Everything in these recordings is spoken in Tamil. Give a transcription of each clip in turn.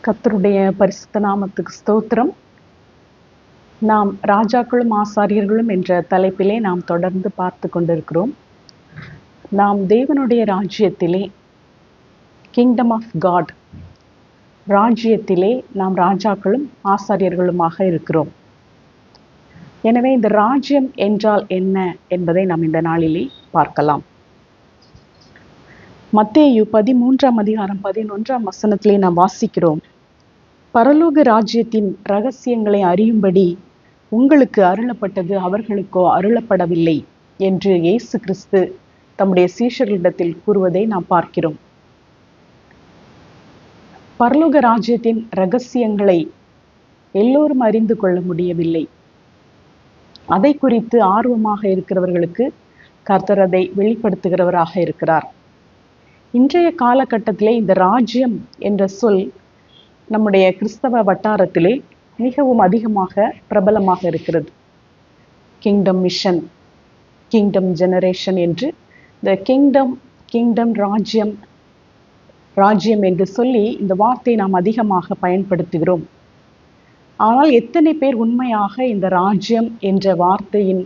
கர்த்தருடைய பரிசுத்த நாமத்துக்கு ஸ்தோத்திரம். நாம் ராஜாக்களும் ஆசாரியர்களும் என்ற தலைப்பிலே நாம் தொடர்ந்து பார்த்து கொண்டிருக்கிறோம். நாம் தேவனுடைய ராஜ்யத்திலே, கிங்டம் ஆஃப் காட் ராஜ்யத்திலே நாம் ராஜாக்களும் ஆசாரியர்களுமாக இருக்கிறோம். எனவே இந்த ராஜ்யம் என்றால் என்ன என்பதை நாம் இந்த நாளிலே பார்க்கலாம். மத்தேயு 13ஆம் அதிகாரம் 11ஆம் வசனத்திலே நாம் வாசிக்கிறோம், பரலோக ராஜ்யத்தின் இரகசியங்களை அறியும்படி உங்களுக்கு அருளப்பட்டது, அவர்களுக்கோ அருளப்படவில்லை என்று இயேசு கிறிஸ்து தம்முடைய சீஷர்களிடத்தில் கூறுவதை நாம் பார்க்கிறோம். பரலோக ராஜ்யத்தின் இரகசியங்களை எல்லோரும் அறிந்து கொள்ள முடியவில்லை. அதை குறித்து ஆர்வமாக இருக்கிறவர்களுக்கு கர்த்தர் அதை வெளிப்படுத்துகிறவராக இருக்கிறார். இன்றைய காலகட்டத்திலே இந்த ராஜ்யம் என்ற சொல் நம்முடைய கிறிஸ்தவ வட்டாரத்திலே மிகவும் அதிகமாக பிரபலமாக இருக்கிறது. கிங்டம் மிஷன், கிங்டம் ஜெனரேஷன் என்று இந்த கிங்டம் ராஜ்யம் என்று சொல்லி இந்த வார்த்தையை நாம் அதிகமாக பயன்படுத்துகிறோம். ஆனால் எத்தனை பேர் உண்மையாக இந்த ராஜ்யம் என்ற வார்த்தையின்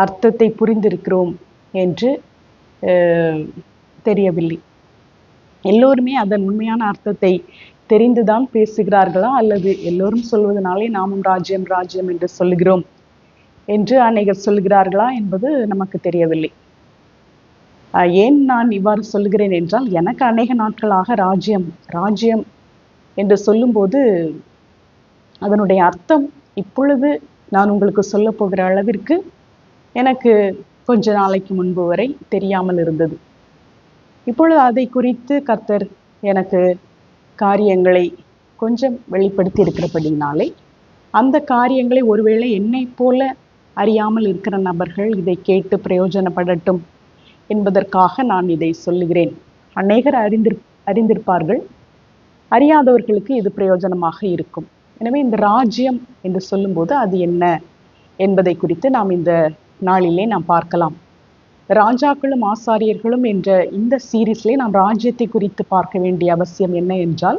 அர்த்தத்தை புரிந்திருக்கிறோம் என்று தெரியவில்லை. எல்லோருமே அதன் உண்மையான அர்த்தத்தை தெரிந்துதான் பேசுகிறார்களா, அல்லது எல்லோரும் சொல்வதனாலே நாமும் ராஜ்யம் என்று சொல்லுகிறோம் என்று அநேகர் சொல்லுகிறார்களா என்பது நமக்கு தெரியவில்லை. ஏன் நான் இவ்வாறு சொல்லுகிறேன் என்றால், எனக்கு அநேக நாட்களாக ராஜ்யம் என்று சொல்லும்போது அதனுடைய அர்த்தம் இப்பொழுது நான் உங்களுக்கு சொல்ல போகிற அளவிற்கு எனக்கு கொஞ்ச நாளைக்கு முன்பு வரை தெரியாமல் இருந்தது. இப்பொழுது அதை குறித்து கர்த்தர் எனக்கு காரியங்களை கொஞ்சம் வெளிப்படுத்தி இருக்கிறபடினாலே, அந்த காரியங்களை ஒருவேளை என்னை போல அறியாமல் இருக்கிற நபர்கள் இதை கேட்டு பிரயோஜனப்படட்டும் என்பதற்காக நான் இதை சொல்லுகிறேன். அநேகர் அறிந்திருப்பார்கள், அறியாதவர்களுக்கு இது பிரயோஜனமாக இருக்கும். எனவே இந்த ராஜ்யம் என்று சொல்லும்போது அது என்ன என்பதை குறித்து நாம் இந்த நாளிலே நாம் பார்க்கலாம். ராஜாக்களும் ஆசாரியர்களும் என்ற இந்த சீரீஸ்லே நாம் ராஜ்யத்தை குறித்து பார்க்க வேண்டிய அவசியம் என்ன என்றால்,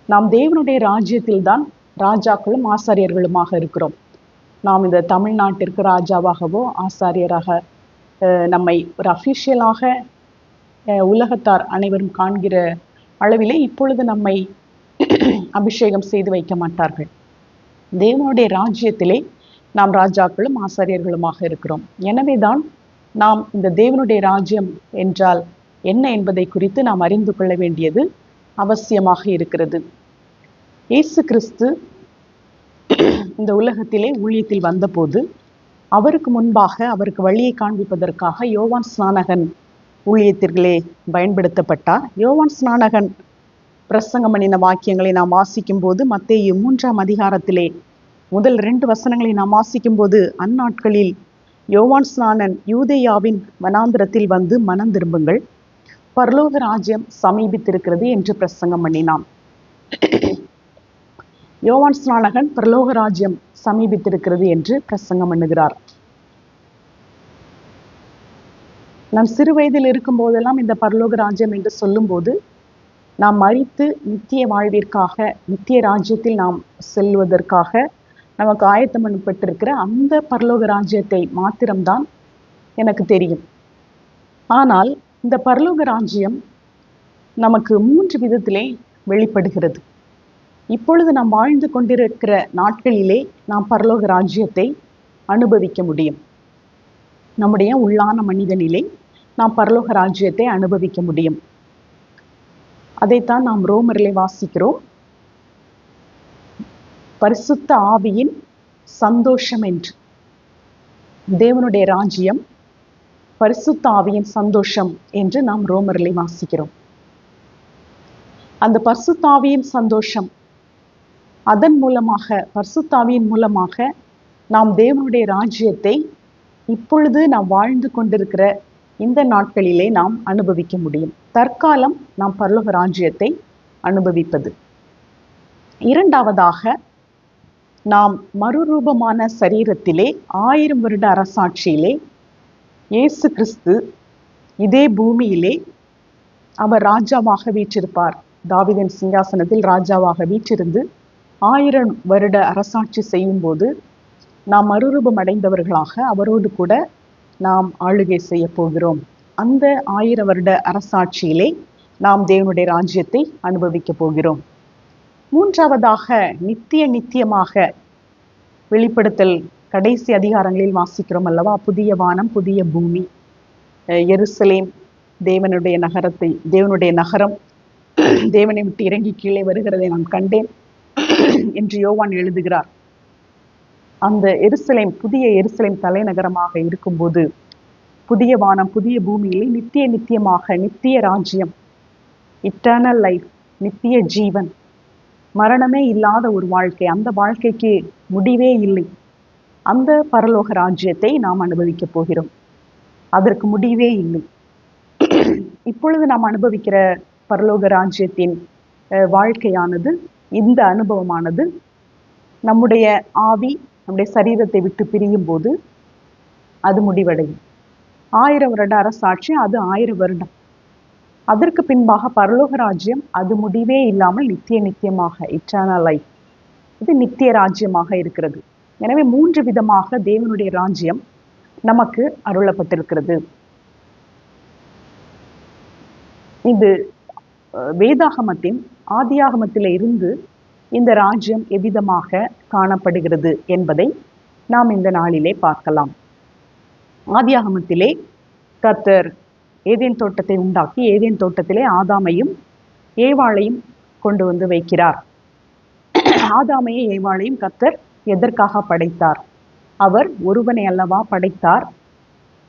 நாம் தேவனுடைய ராஜ்யத்தில் தான் ராஜாக்களும் ஆசாரியர்களுமாக இருக்கிறோம். நாம் இந்த தமிழ்நாட்டிற்கு ராஜாவாகவோ ஆசாரியராக நம்மை ஒரு அஃபிஷியலாக உலகத்தார் அனைவரும் காண்கிற அளவிலே இப்பொழுது நம்மை அபிஷேகம் செய்து வைக்க மாட்டார்கள். தேவனுடைய ராஜ்யத்திலே நாம் ராஜாக்களும் ஆசாரியர்களுமாக இருக்கிறோம். எனவே தான் நாம் இந்த தேவனுடைய ராஜ்யம் என்றால் என்ன என்பதை குறித்து நாம் அறிந்து கொள்ள வேண்டியது அவசியமாக இருக்கிறது. இயேசு கிறிஸ்து இந்த உலகத்திலே ஊழியத்தில் வந்தபோது அவருக்கு முன்பாக அவருக்கு வழியை காண்பிப்பதற்காக யோவான் ஸ்நானகன் ஊழியத்திற்குள்ளே பயன்படுத்தப்பட்டார். யோவான் ஸ்நானகன் பிரசங்கம் பண்ணின வாக்கியங்களை நாம் வாசிக்கும் போது, மத்தேயு 3ஆம் அதிகாரத்திலே முதல் 2 வசனங்களை நாம் வாசிக்கும் போது, அந்நாட்களில் யோவான் ஸ்நானன் யூதேயாவின் வனாந்திரத்தில் வந்து மனம் திரும்புங்கள், பரலோக ராஜ்யம் சமீபித்திருக்கிறது என்று பிரசங்கம் பண்ணினான். யோவான் ஸ்நானகன் பரலோக ராஜ்யம் சமீபித்திருக்கிறது என்று பிரசங்கம் பண்ணுகிறார். நாம் சிறு வயதில் இருக்கும் போதெல்லாம் இந்த பரலோக ராஜ்யம் என்று சொல்லும் போது, நாம் மரித்து நித்திய வாழ்விற்காக, நித்திய ராஜ்யத்தில் நாம் செல்வதற்காக நமக்கு ஆயத்தம் பண்ணப்பட்டிருக்கிற அந்த பரலோக ராஜ்யத்தை மாத்திரம்தான் எனக்கு தெரியும். ஆனால் இந்த பரலோக ராஜ்யம் நமக்கு 3 விதத்திலே வெளிப்படுகிறது. இப்பொழுது நாம் வாழ்ந்து கொண்டிருக்கிற நாட்களிலே நாம் பரலோக ராஜ்யத்தை அனுபவிக்க முடியும். நம்முடைய உள்ளான மனிதனிலே நாம் பரலோக ராஜ்யத்தை அனுபவிக்க முடியும். அதைத்தான் நாம் ரோமரிலே வாசிக்கிறோம். பரிசுத்த ஆவியின் சந்தோஷம் என்று. தேவனுடைய ராஜ்யம் பரிசுத்த ஆவியின் சந்தோஷம் என்று நாம் ரோமரிலே வாசிக்கிறோம். அந்த பரிசுத்த ஆவியின் சந்தோஷம், அதன் மூலமாக, பரிசுத்த ஆவியின் மூலமாக நாம் தேவனுடைய ராஜ்யத்தை இப்பொழுது நாம் வாழ்ந்து கொண்டிருக்கிற இந்த நாட்களிலே நாம் அனுபவிக்க முடியும். தற்காலம் நாம் பரலோக ராஜ்யத்தை அனுபவிப்பது. இரண்டாவதாக, நாம் மறுரூபமான சரீரத்திலே 1000 வருட அரசாட்சியிலே இயேசு கிறிஸ்து இதே பூமியிலே அவர் ராஜாவாக வீற்றிருப்பார் தாவீதின் சிங்காசனத்தில் ராஜாவாக வீற்றிருந்து 1000 வருட அரசாட்சி செய்யும் போது நாம் மறுரூபம் அடைந்தவர்களாக அவரோடு கூட நாம் ஆளுகை செய்ய போகிறோம். அந்த 1000 வருட அரசாட்சியிலே நாம் தேவனுடைய ராஜ்யத்தை அனுபவிக்க போகிறோம். மூன்றாவதாக நித்தியமாக வெளிப்படுத்தல் கடைசி அதிகாரங்களில் வாசிக்கிறோம் அல்லவா, புதிய வானம் புதிய பூமி, எருசலேம் தேவனுடைய நகரம் தேவனை விட்டு இறங்கி கீழே வருகிறதை நான் கண்டேன் என்று யோவான் எழுதுகிறார். அந்த எருசலேம், புதிய எருசலேம் தலைநகரமாக இருக்கும்போது புதிய வானம் புதிய பூமியிலே நித்தியமாக நித்திய ராஜ்யம், இட்டர்னல் லைஃப், நித்திய ஜீவன், மரணமே இல்லாத ஒரு வாழ்க்கை, அந்த வாழ்க்கைக்கு முடிவே இல்லை. அந்த பரலோக ராஜ்யத்தை நாம் அனுபவிக்க போகிறோம். அதற்கு முடிவே இல்லை. இப்பொழுது நாம் அனுபவிக்கிற பரலோக ராஜ்யத்தின் வாழ்க்கையானது, இந்த அனுபவமானது நம்முடைய ஆவி நம்முடைய சரீரத்தை விட்டு பிரியும் போது அது முடிவடையும். 1000 வருட அரசாட்சி, அது 1000 வருடம். அதற்கு பின்பாக பரலோக ராஜ்யம், அது முடிவே இல்லாமல் நித்தியமாக இட்டர்னல் லைஃப், இது நித்திய ராஜ்யமாக இருக்கிறது. எனவே 3 விதமாக தேவனுடைய ராஜ்யம் நமக்கு அருளப்பட்டிருக்கிறது. இது வேதாகமத்தின் ஆதியாகமத்தில இருந்து இந்த ராஜ்யம் எவ்விதமாக காணப்படுகிறது என்பதை நாம் இந்த நாளிலே பார்க்கலாம். ஆதியாகமத்திலே கர்த்தர் ஏதேன் தோட்டத்தை உண்டாக்கி ஏதேன் தோட்டத்திலே ஆதாமையும் ஏவாளையும் கொண்டு வந்து வைக்கிறார். ஆதாமையும் ஏவாளையும் கர்த்தர் எதற்காக படைத்தார்? அவர் ஒருவனை அல்லவா படைத்தார்.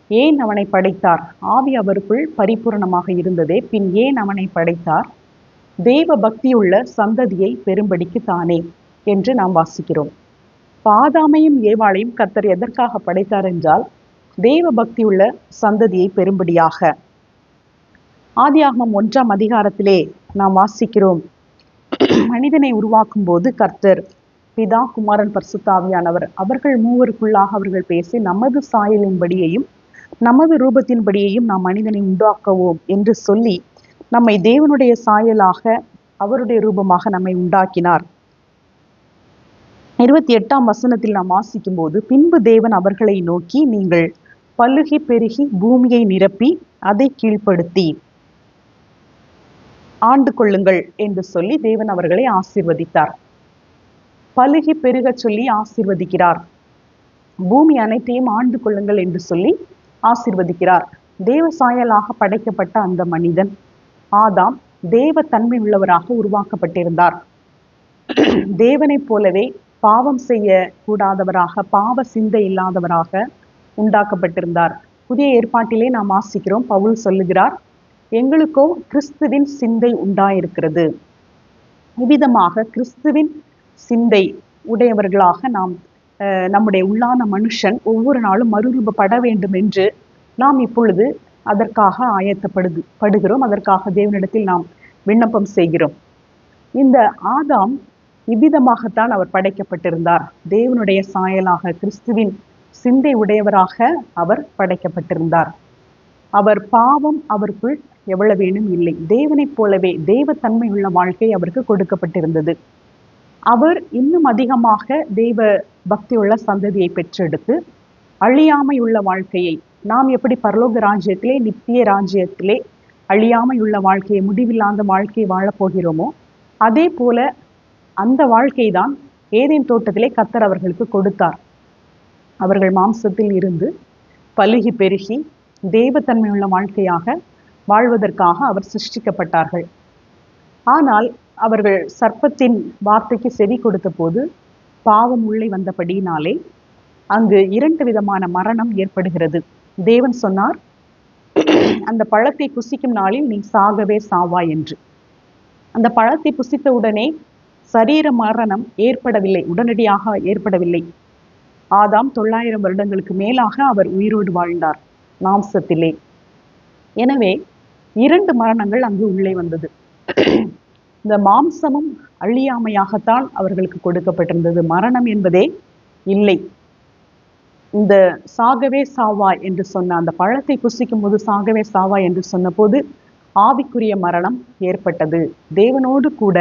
ஏன் அவனை படைத்தார்? ஆவி அவருக்குள் பரிபூரணமாக இருந்ததே, பின் ஏன் அவனை படைத்தார்? தெய்வ பக்தியுள்ள சந்ததியை பெரும்படிக்கு தானே என்று நாம் வாசிக்கிறோம். ஆதாமையும் ஏவாளையும் கர்த்தர் எதற்காக படைத்தார் என்றால், தெய்வ பக்தியுள்ள சந்ததியை பெரும்படியாக. ஆதியாகமம் 1ஆம் அதிகாரத்திலே நாம் வாசிக்கிறோம், மனிதனை உருவாக்கும் போது கர்த்தர் பிதா குமாரன் பரிசுத்த ஆவியானவர் அவர்கள் மூவருக்குள்ளாக அவர்கள் பேசி, நமது சாயலின்படியையும் நமது ரூபத்தின்படியையும் நாம் மனிதனை உண்டாக்குவோம் என்று சொல்லி நம்மை தேவனுடைய சாயலாக அவருடைய ரூபமாக நம்மை உண்டாக்கினார். 28ஆம் வசனத்தில் நாம் வாசிக்கும் போது, பின்பு தேவன் அவர்களை நோக்கி, நீங்கள் பல்லுகி பெருகி பூமியை நிரப்பி அதை கீழ்ப்படுத்தி ஆண்டு கொள்ளுங்கள் என்று சொல்லி தேவன் அவர்களை ஆசீர்வதித்தார். பலுகி பெருக சொல்லி ஆசீர்வதிக்கிறார். பூமி அனைத்தையும் ஆண்டு கொள்ளுங்கள் என்று சொல்லி ஆசீர்வதிக்கிறார். தேவ சாயலாக படைக்கப்பட்ட அந்த மனிதன் ஆதாம் தேவ தன்மை உள்ளவராக உருவாக்கப்பட்டிருந்தார். தேவனைப் போலவே பாவம் செய்ய கூடாதவராக, பாவ சிந்தை இல்லாதவராக உண்டாக்கப்பட்டிருந்தார். புதிய ஏற்பாட்டிலே நாம் வாசிக்கிறோம், பவுல் சொல்லுகிறார், எங்களுக்கோ கிறிஸ்துவின் சிந்தை உண்டாயிருக்கிறது. இவ்விதமாக கிறிஸ்துவின் சிந்தை உடையவர்களாக நாம் நம்முடைய உள்ளான மனுஷன் ஒவ்வொரு நாளும் மறுரூபப்பட வேண்டும் என்று நாம் இப்பொழுது அதற்காக ஆயத்தப்படுகிறோம். அதற்காக தேவனிடத்தில் நாம் விண்ணப்பம் செய்கிறோம். இந்த ஆதாம் இவ்விதமாகத்தான் அவர் படைக்கப்பட்டிருந்தார். தேவனுடைய சாயலாக கிறிஸ்துவின் சிந்தை உடையவராக அவர் படைக்கப்பட்டிருந்தார். அவர் பாவம் அவருக்குள் எவ்வளவேனும் இல்லை. தேவனைப் போலவே தேவத்தன்மை உள்ள வாழ்க்கை அவருக்கு கொடுக்கப்பட்டிருந்தது. அவர் இன்னும் அதிகமாக தெய்வ பக்தியுள்ள சந்ததியை பெற்றெடுத்து அழியாமையுள்ள வாழ்க்கையை, நாம் எப்படி பரலோக ராஜ்யத்திலே நித்திய ராஜ்யத்திலே அழியாமையுள்ள வாழ்க்கையை, முடிவில்லாத வாழ்க்கையை வாழப்போகிறோமோ, அதே போல அந்த வாழ்க்கை தான் ஏதேன் தோட்டத்திலே கர்த்தர் அவர்களுக்கு கொடுத்தார். அவர்கள் மாம்சத்தில் இருந்து பலுகி பெருகி தெய்வத்தன்மையுள்ள வாழ்க்கையாக வாழ்வதற்காக அவர் சிருஷ்டிக்கப்பட்டார்கள். ஆனால் அவர்கள் சர்ப்பத்தின் வார்த்தைக்கு செவி கொடுத்த போது பாவம் உள்ளே வந்தபடியினாலே அங்கு 2 விதமான மரணம் ஏற்படுகிறது. தேவன் சொன்னார், அந்த பழத்தை புசிக்கும் நாளில் நீ சாகவே சாவாய் என்று. அந்த பழத்தை புசித்த உடனே சரீர மரணம் ஏற்படவில்லை, உடனடியாக ஏற்படவில்லை. ஆதாம் 900 வருடங்களுக்கு மேலாக அவர் உயிரோடு வாழ்ந்தார் மாம்சத்திலே. எனவே 2 மரணங்கள் அங்கு உள்ளே வந்தது. இந்த மாம்சமும் அழியாமையாகத்தான் அவர்களுக்கு கொடுக்கப்பட்டிருந்தது. மரணம் என்பதே இல்லை. இந்த சாகவே சாவாய் என்று சொன்ன அந்த பழத்தை புசிக்கும் போது சாகவே சாவாய் என்று சொன்ன போது ஆவிக்குரிய மரணம் ஏற்பட்டது. தேவனோடு கூட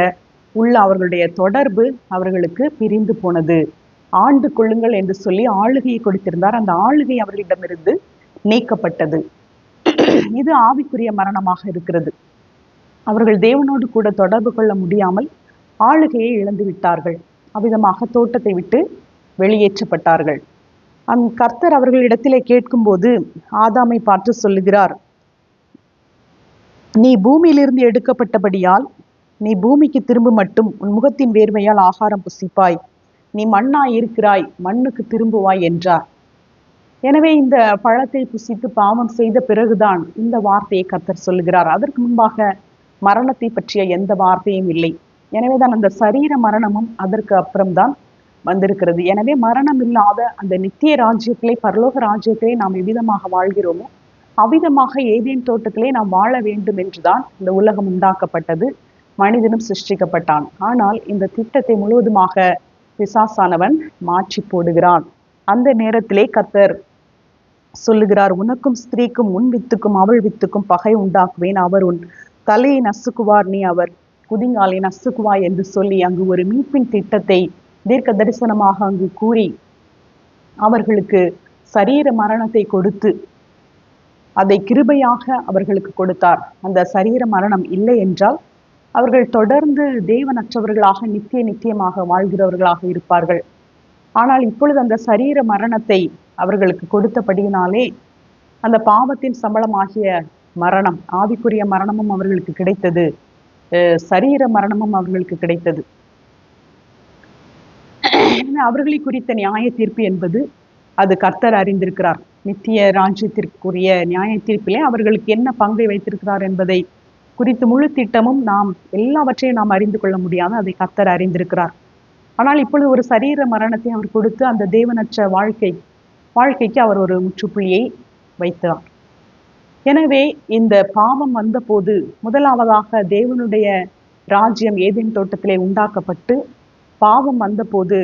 உள்ள அவர்களுடைய தொடர்பு அவர்களுக்கு பிரிந்து போனது. ஆண்டு கொள்ளுங்கள் என்று சொல்லி ஆளுகையை கொடுத்திருந்தார். அந்த ஆளுகை அவர்களிடமிருந்து நீக்கப்பட்டது. இது ஆவிக்குரிய மரணமாக இருக்கிறது. அவர்கள் தேவனோடு கூட தொடர்பு கொள்ள முடியாமல் ஆளுகையை இழந்து விட்டார்கள். அவ்விதமாக தோட்டத்தை விட்டு வெளியேற்றப்பட்டார்கள். கர்த்தர் அவர்களிடத்திலே கேட்கும்போது ஆதாமை பார்த்து சொல்லுகிறார், நீ பூமியிலிருந்து எடுக்கப்பட்டபடியால் நீ பூமிக்கு திரும்ப மட்டும் உன் முகத்தின் வேர்வையால் ஆகாரம் புசிப்பாய், நீ மண்ணாய் இருக்கிறாய், மண்ணுக்கு திரும்புவாய் என்றார். எனவே இந்த பழத்தை புசித்து பாவம் செய்த பிறகுதான் இந்த வார்த்தையை கர்த்தர் சொல்லுகிறார். அதற்கு முன்பாக மரணத்தை பற்றிய எந்த வார்த்தையும் இல்லை. எனவேதான் அந்த சரீர மரணமும் அதற்கு அப்புறம்தான் வந்திருக்கிறது. எனவே மரணம் இல்லாத அந்த நித்திய ராஜ்யத்திலே, பரலோக ராஜ்யத்திலே நாம் எவ்விதமாக வாழ்கிறோமோ அவ்விதமாக ஏதேன் தோட்டத்திலே நாம் வாழ வேண்டும் என்றுதான் இந்த உலகம் உண்டாக்கப்பட்டது, மனிதனும் சிருஷ்டிக்கப்பட்டான். ஆனால் இந்த திட்டத்தை முழுவதுமாக பிசாசானவன் மாற்றி போடுகிறான். அந்த நேரத்திலே கர்த்தர் சொல்லுகிறார், உனக்கும் ஸ்திரீக்கும் உன் வித்துக்கும் அவள் வித்துக்கும் பகை உண்டாக்குவேன், அவர் உன் தலையை நசுக்குவார், நீ அவர் குதிங்காலை நசுக்குவாய் என்று சொல்லி அங்கு ஒரு மீட்பின் திட்டத்தை தீர்க்க தரிசனமாக அங்கு கூறி அவர்களுக்கு சரீர மரணத்தை கொடுத்து அதை கிருபையாக அவர்களுக்கு கொடுத்தார். அந்த சரீர மரணம் இல்லை என்றால் அவர்கள் தொடர்ந்து தேவனற்றவர்களாக நித்தியமாக வாழ்கிறவர்களாக இருப்பார்கள். ஆனால் இப்பொழுது அந்த சரீர மரணத்தை அவர்களுக்கு கொடுத்தபடியினாலே அந்த பாவத்தின் சம்பளமாகிய மரணம், ஆவிக்குரிய மரணமும் அவர்களுக்கு கிடைத்தது, சரீர மரணமும் அவர்களுக்கு கிடைத்தது. அவர்களை குறித்த நியாய தீர்ப்பு என்பது அது கர்த்தர் அறிந்திருக்கிறார். நித்திய ராஜ்யத்திற்குரிய நியாய தீர்ப்பிலே அவர்களுக்கு என்ன பங்கை வைத்திருக்கிறார் என்பதை குறித்து முழு திட்டமும் நாம் எல்லாவற்றையும் நாம் அறிந்து கொள்ள முடியாது, அதை கர்த்தர் அறிந்திருக்கிறார். ஆனால் இப்பொழுது ஒரு சரீர மரணத்தை அவர் கொடுத்து அந்த தேவனற்ற வாழ்க்கைக்கு அவர் ஒரு முற்றுப்புள்ளியை வைத்தார். எனவே இந்த பாவம் வந்த போது முதலாவதாக தேவனுடைய ராஜ்யம் ஏதேன் தோட்டத்திலே உண்டாக்கப்பட்டு பாவம் வந்த போது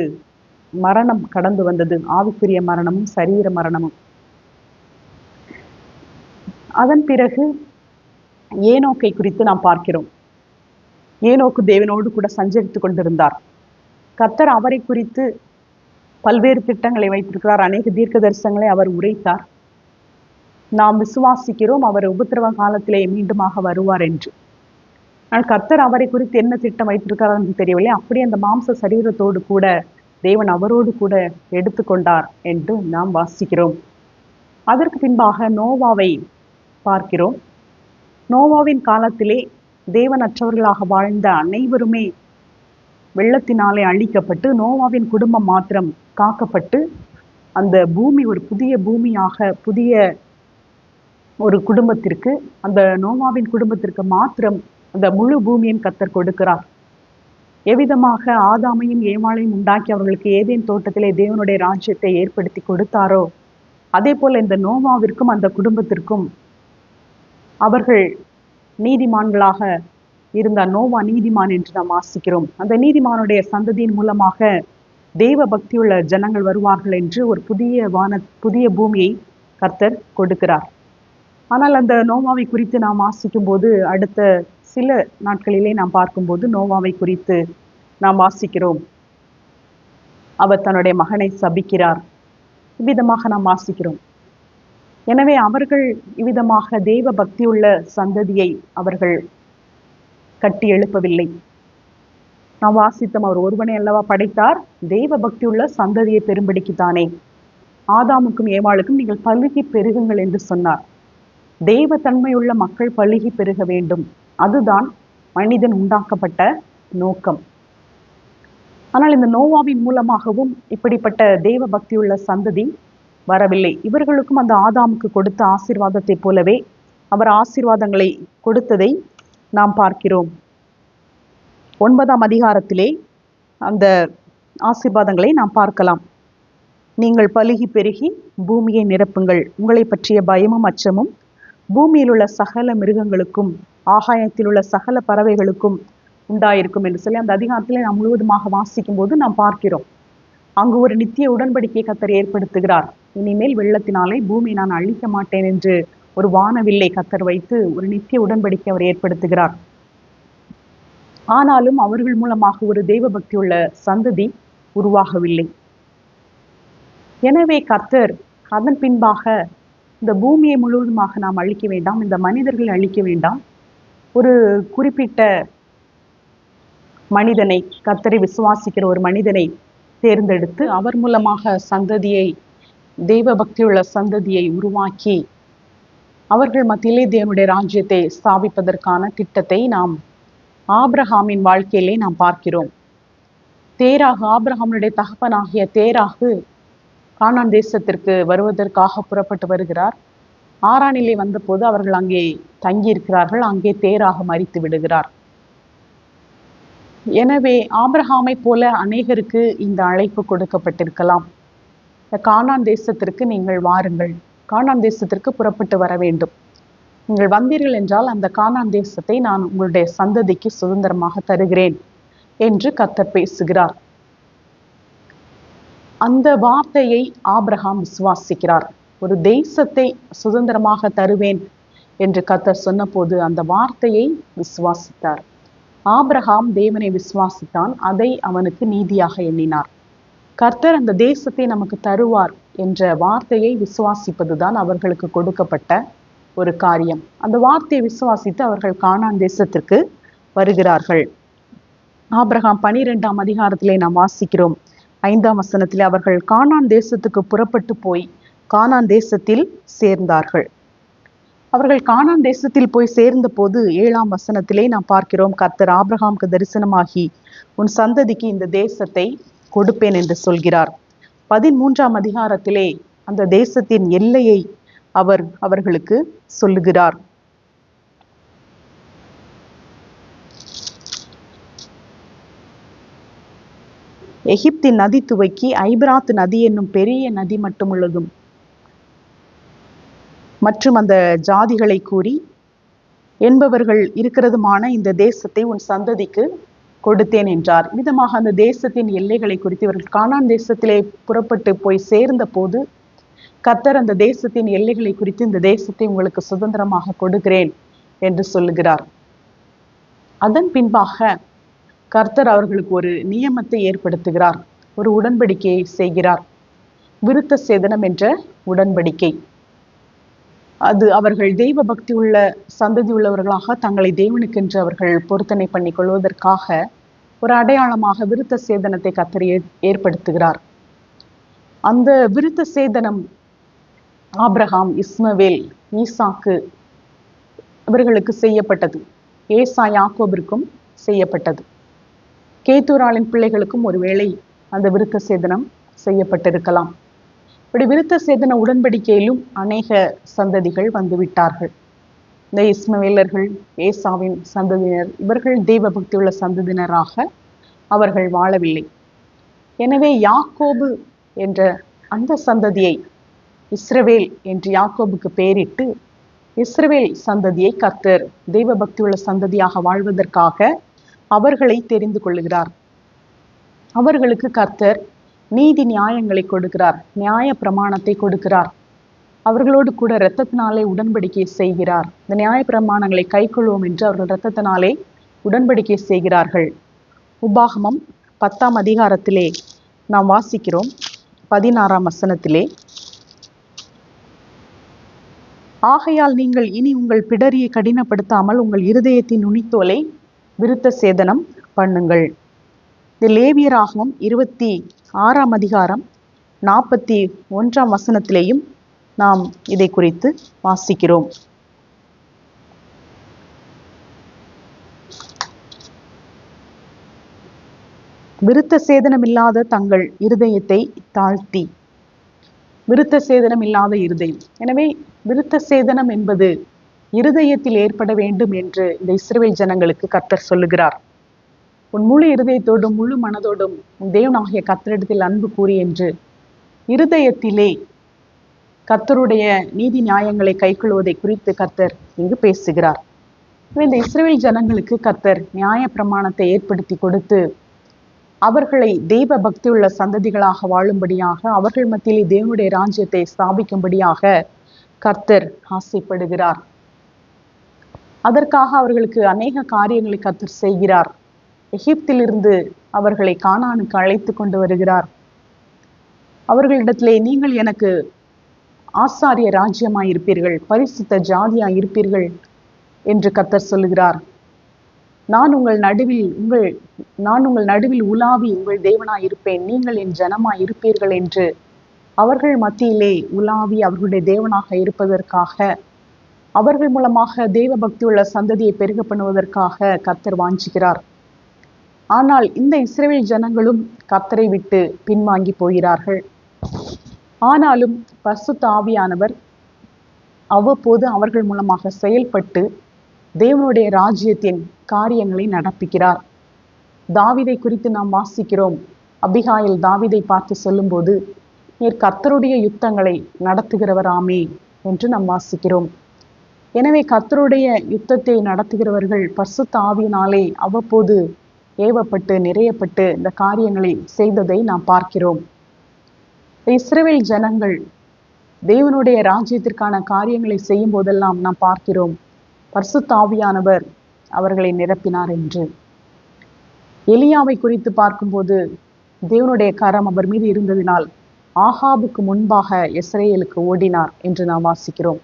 மரணம் கடந்து வந்தது, ஆவிக்குரிய மரணமும் சரீர மரணமும். அதன் பிறகு ஏனோக்கை குறித்து நாம் பார்க்கிறோம். ஏனோக்கு தேவனோடு கூட சஞ்சரித்து கொண்டிருந்தார். கர்த்தர் அவரை குறித்து பல்வேறு திட்டங்களை வைத்திருக்கிறார். அநேக தீர்க்க தரிசனங்களை அவர் உரைத்தார். நாம் விசுவாசிக்கிறோம் அவர் உபத்திரவ காலத்திலே மீண்டுமாக வருவார் என்று. ஆனால் கர்த்தர் அவரை குறித்து என்ன திட்டம் வைத்திருக்கிறார் என்று தெரியவில்லை. அப்படி அந்த மாம்ச சரீரத்தோடு கூட தேவன் அவரோடு கூட எடுத்துக்கொண்டார் என்று நாம் வாசிக்கிறோம். அதற்கு பின்பாக நோவாவை பார்க்கிறோம். நோவாவின் காலத்திலே தேவனற்றவர்களாக வாழ்ந்த அனைவருமே வெள்ளத்தினாலே அழிக்கப்பட்டு நோவாவின் குடும்பம் மாத்திரம் காக்கப்பட்டு அந்த பூமி ஒரு புதிய பூமியாக, புதிய ஒரு குடும்பத்திற்கு, அந்த நோவாவின் குடும்பத்திற்கு மாத்திரம் அந்த முழு பூமியின் கர்த்தர் கொடுக்கிறார். எவ்விதமாக ஆதாமையும் ஏவாளையும் உண்டாக்கி அவர்களுக்கு ஏதேன் தோட்டத்திலே தேவனுடைய ராஜ்யத்தை ஏற்படுத்தி கொடுத்தாரோ அதே போல இந்த நோவாவிற்கும் அந்த குடும்பத்திற்கும் அவர்கள் நீதிமான்களாக இருந்தார். நோவா நீதிமான் என்று நாம் வாசிக்கிறோம். அந்த நீதிமானுடைய சந்ததியின் மூலமாக தெய்வ பக்தியுள்ள ஜனங்கள் வருவார்கள் என்று ஒரு புதிய பூமியை கர்த்தர் கொடுக்கிறார். ஆனால் அந்த நோவாவை குறித்து நாம் வாசிக்கும் போது அடுத்த சில நாட்களிலே நாம் பார்க்கும்போது நோவாவை குறித்து நாம் வாசிக்கிறோம். அவர் தன்னுடைய மகனை சபிக்கிறார். இவ்விதமாக நாம் வாசிக்கிறோம். எனவே அவர்கள் இவ்விதமாக தெய்வ பக்தியுள்ள சந்ததியை அவர்கள் கட்டி எழுப்பவில்லை. நாம் வாசித்தோம், அவர் ஒருவனை அல்லவா படைத்தார், தெய்வ பக்தியுள்ள சந்ததியை பெரும்படிக்குத்தானே. ஆதாமுக்கும் ஏவாளுக்கும் நீங்கள் பலுகி பெருகுங்கள் என்று சொன்னார். தெய்வ தன்மையுள்ள மக்கள் பலுகி பெருக வேண்டும், அதுதான் மனிதன் உண்டாக்கப்பட்ட நோக்கம். ஆனால் இந்த நோவாவின் மூலமாகவும் இப்படிப்பட்ட தெய்வ பக்தியுள்ள சந்ததி வரவில்லை. இவர்களுக்கும் அந்த ஆதாமுக்கு கொடுத்த ஆசீர்வாதத்தை போலவே அவர் ஆசீர்வாதங்களை கொடுத்ததை நாம் பார்க்கிறோம். 9ஆம் அதிகாரத்திலே அந்த ஆசீர்வாதங்களை நாம் பார்க்கலாம். நீங்கள் பலுகி பெருகி பூமியை நிரப்புங்கள், உங்களை பற்றிய பயமும் அச்சமும் பூமியில் உள்ள சகல மிருகங்களுக்கும் ஆகாயத்தில் உள்ள சகல பறவைகளுக்கும் உண்டாயிருக்கும் என்று சொல்லி அந்த அதிகாரத்திலே நாம் முழுவதுமாக வாசிக்கும் போது நாம் பார்க்கிறோம். அங்கு ஒரு நித்திய உடன்படிக்கையை கர்த்தர் ஏற்படுத்துகிறார். இனிமேல் வெள்ளத்தினாலே பூமியை நான் அழிக்க மாட்டேன் என்று ஒரு வானவில்லை கர்த்தர் வைத்து ஒரு நித்திய உடன்படிக்கை அவர் ஏற்படுத்துகிறார். ஆனாலும் அவர்கள் மூலமாக ஒரு தெய்வ பக்தி உள்ள சந்ததி உருவாகவில்லை. எனவே கர்த்தர் அதன் பின்பாக இந்த பூமியை முழுவதுமாக நாம் அழிக்க வேண்டாம், இந்த மனிதர்களை அழிக்க வேண்டாம், ஒரு குறிப்பிட்ட மனிதனை, கர்த்தரை விசுவாசிக்கிற ஒரு மனிதனை தேர்ந்தெடுத்து அவர் மூலமாக சந்ததியை, தெய்வ பக்தியுள்ள சந்ததியை உருவாக்கி அவர்கள் மத்தியிலே தேவனுடைய ராஜ்யத்தை ஸ்தாபிப்பதற்கான திட்டத்தை நாம் ஆபிரகாமின் வாழ்க்கையிலே நாம் பார்க்கிறோம். தேராகு, ஆபிரகாமுடைய தகப்பனாகிய தேராகு கானான் தேசத்திற்கு வருவதற்காக புறப்பட்டு வருகிறார். ஆரானிலே வந்தபோது அவர்கள் அங்கே தங்கியிருக்கிறார்கள். அங்கே தேராகு மரித்து விடுகிறார். எனவே ஆபிரகாமை போல அநேகருக்கு இந்த அழைப்பு கொடுக்கப்பட்டிருக்கலாம். கானான் தேசத்திற்கு நீங்கள் வாருங்கள், கானான் தேசத்திற்கு புறப்பட்டு வர வேண்டும். நீங்கள் வந்தீர்கள் என்றால் அந்த கானான் தேசத்தை நான் உங்களுடைய சந்ததிக்கு சுதந்திரமாக தருகிறேன் என்று கர்த்தர் பேசுகிறார். அந்த வார்த்தையை ஆபிரகாம் விசுவாசிக்கிறார். ஒரு தேசத்தை சுதந்திரமாக தருவேன் என்று கர்த்தர் சொன்னபோது அந்த வார்த்தையை விசுவாசித்தார். ஆபிரகாம் தேவனை விசுவாசித்தான், அதை அவனுக்கு நீதியாக எண்ணினார். கர்த்தர் அந்த தேசத்தை நமக்கு தருவார் என்ற வார்த்தையை விசுவாசிப்பதுதான் அவர்களுக்கு கொடுக்கப்பட்ட ஒரு காரியம். அந்த வார்த்தையை விசுவாசித்து அவர்கள் கானான் தேசத்திற்கு வருகிறார்கள். ஆபிரகாம் 12ஆம் அதிகாரத்திலே நாம் வாசிக்கிறோம். 5ஆம் வசனத்திலே அவர்கள் கானான் தேசத்துக்கு புறப்பட்டு போய் கானான் தேசத்தில் சேர்ந்தார்கள். அவர்கள் கானான் தேசத்தில் போய் சேர்ந்த போது 7ஆம் வசனத்திலே நாம் பார்க்கிறோம், கர்த்தர் ஆபிரகாமுக்கு தரிசனமாகி உன் சந்ததிக்கு இந்த தேசத்தை கொடுப்பேன் என்று சொல்கிறார். 13ஆம் அதிகாரத்திலே அந்த தேசத்தின் எல்லையை அவர்களுக்கு சொல்லுகிறார். எகிப்தின் நதி துவக்கி ஐபிராத் நதி என்னும் பெரிய நதி மட்டும் உள்ளதும் மற்றும் அந்த ஜாதிகளை கூறி என்பவர்கள் இருக்கிறதுமான இந்த தேசத்தை உன் சந்ததிக்கு கொடுத்தேன் என்றார். விதமாக அந்த தேசத்தின் எல்லைகளை குறித்து இவர்கள் கானான் தேசத்திலே புறப்பட்டு போய் சேர்ந்த போது கர்த்தர் அந்த தேசத்தின் எல்லைகளை குறித்து இந்த தேசத்தை உங்களுக்கு சுதந்திரமாக கொடுக்கிறேன் என்று சொல்லுகிறார். அதன் பின்பாக கர்த்தர் அவர்களுக்கு ஒரு நியமத்தை ஏற்படுத்துகிறார், ஒரு உடன்படிக்கையை செய்கிறார். விருத்த சேதனம் என்ற உடன்படிக்கை. அது அவர்கள் தெய்வ பக்தி உள்ள சந்ததி உள்ளவர்களாக தங்களை தேவனுக்கென்று அவர்கள் பொருத்தனை பண்ணி கொள்வதற்காக ஒரு அடையாளமாக விருத்த சேதனத்தை கர்த்தர் ஏற்படுத்துகிறார். அந்த விருத்த சேதனம் ஆபிரகாம், இஸ்மவேல், ஈசாக்கு இவர்களுக்கு செய்யப்பட்டது. ஏசா, யாக்கோபிற்கும் செய்யப்பட்டது. கேத்தூராளின் பிள்ளைகளுக்கும் ஒருவேளை அந்த விருத்த சேதனம் செய்யப்பட்டிருக்கலாம். இப்படி விருத்த சேதன உடன்படிக்கையிலும் அநேக சந்ததிகள் வந்துவிட்டார்கள். இந்த இஸ்மவேலர்கள், ஏசாவின் சந்ததியினர், இவர்கள் தெய்வ பக்தி உள்ள சந்ததியினராக அவர்கள் வாழவில்லை. எனவே யாக்கோபு என்ற அந்த சந்ததியை இஸ்ரவேல் என்று யாக்கோபுக்கு பெயரிட்டு இஸ்ரவேல் சந்ததியை கர்த்தர் தெய்வ பக்தி உள்ள சந்ததியாக வாழ்வதற்காக அவர்களை தெரிந்து கொள்ளுகிறார். அவர்களுக்கு கர்த்தர் நீதி நியாயங்களை கொடுக்கிறார், நியாய பிரமாணத்தை கொடுக்கிறார். அவர்களோடு கூட இரத்தத்தினாலே உடன்படிக்கை செய்கிறார். இந்த நியாய பிரமாணங்களை கைக்கொள்வோம் என்று அவர்கள் இரத்தத்தினாலே உடன்படிக்கை செய்கிறார்கள். உபாகமம் 10ஆம் அதிகாரத்திலே நாம் வாசிக்கிறோம், 16ஆம் வசனத்திலே, ஆகையால் நீங்கள் இனி உங்கள் பிடரியை கடினப்படுத்தாமல் உங்கள் இருதயத்தின் நுனித்தோலை விருத்த சேதனம் பண்ணுங்கள். இந்த லேவியராகமம் 26ஆம் அதிகாரம் 41ஆம் வசனத்திலேயும் நாம் இதை குறித்து வாசிக்கிறோம். விருத்த சேதனம் இல்லாத தங்கள் இருதயத்தை தாழ்த்தி, விருத்த சேதனம் இல்லாத இருதயம். எனவே விருத்த சேதனம் என்பது இருதயத்தில் ஏற்பட வேண்டும் என்று இந்த இஸ்ரவேல் ஜனங்களுக்கு கர்த்தர் சொல்லுகிறார். உன் முழு இருதயத்தோடும் முழு மனதோடும் உன் தேவனாகிய கர்த்தரிடத்தில் அன்பு கூறி என்று இருதயத்திலே கர்த்தருடைய நீதி நியாயங்களை கைக்கொள்வதை குறித்து கர்த்தர் இங்கு பேசுகிறார். இந்த இஸ்ரவேல் ஜனங்களுக்கு கர்த்தர் நியாய பிரமாணத்தை ஏற்படுத்தி கொடுத்து அவர்களை தெய்வ பக்தி உள்ள சந்ததிகளாக வாழும்படியாக, அவர்கள் மத்தியிலே தேவனுடைய ராஜ்யத்தை ஸ்தாபிக்கும்படியாக கர்த்தர் ஆசைப்படுகிறார். அதற்காக அவர்களுக்கு அநேக காரியங்களை கர்த்தர் செய்கிறார். எகிப்திலிருந்து அவர்களை கானானுக்கு அழைத்து கொண்டு வருகிறார். அவர்களிடத்திலே நீங்கள் எனக்கு ஆசாரிய ராஜ்யமாய் இருப்பீர்கள், பரிசுத்த ஜாதியாய் இருப்பீர்கள் என்று கர்த்தர் சொல்லுகிறார். நான் உங்கள் நடுவில் உலாவி உங்கள் தேவனாய் இருப்பேன், நீங்கள் என் ஜனமாய் இருப்பீர்கள் என்று அவர்கள் மத்தியிலே உலாவி அவர்களுடைய தேவனாக இருப்பதற்காக, அவர்கள் மூலமாக தேவ பக்தி உள்ள சந்ததியை பெருக பண்ணுவதற்காக கர்த்தர் வாஞ்சிக்கிறார். ஆனால் இந்த இஸ்ரவேல் ஜனங்களும் கர்த்தரை விட்டு பின்வாங்கி போகிறார்கள். ஆனாலும் பரிசுத்த ஆவியானவர் அவ்வப்போது அவர்கள் மூலமாக செயல்பட்டு தேவனுடைய ராஜ்யத்தின் காரியங்களை நடப்பிக்கிறார். தாவீதை குறித்து நாம் வாசிக்கிறோம். அபிகாயில் தாவீதை பார்த்து சொல்லும்போது, நீர் கர்த்தருடைய யுத்தங்களை நடத்துகிறவராமே என்று நாம் வாசிக்கிறோம். எனவே கர்த்தருடைய யுத்தத்தை நடத்துகிறவர்கள் பரிசுத்த ஆவியினாலே அவ்வப்போது ஏவப்பட்டு நிறையப்பட்டு இந்த காரியங்களை செய்ததை நாம் பார்க்கிறோம். இஸ்ரவேல் ஜனங்கள் தேவனுடைய ராஜ்யத்திற்கான காரியங்களை செய்யும் போதெல்லாம் நாம் பார்க்கிறோம் பரிசுத்த ஆவியானவர் அவர்களை நிரப்பினார் என்று. எலியாவை குறித்து பார்க்கும்போது தேவனுடைய கரம் அவர் மீது இருந்ததினால் ஆகாபுக்கு முன்பாக இஸ்ரவேலுக்கு ஓடினார் என்று நாம் வாசிக்கிறோம்.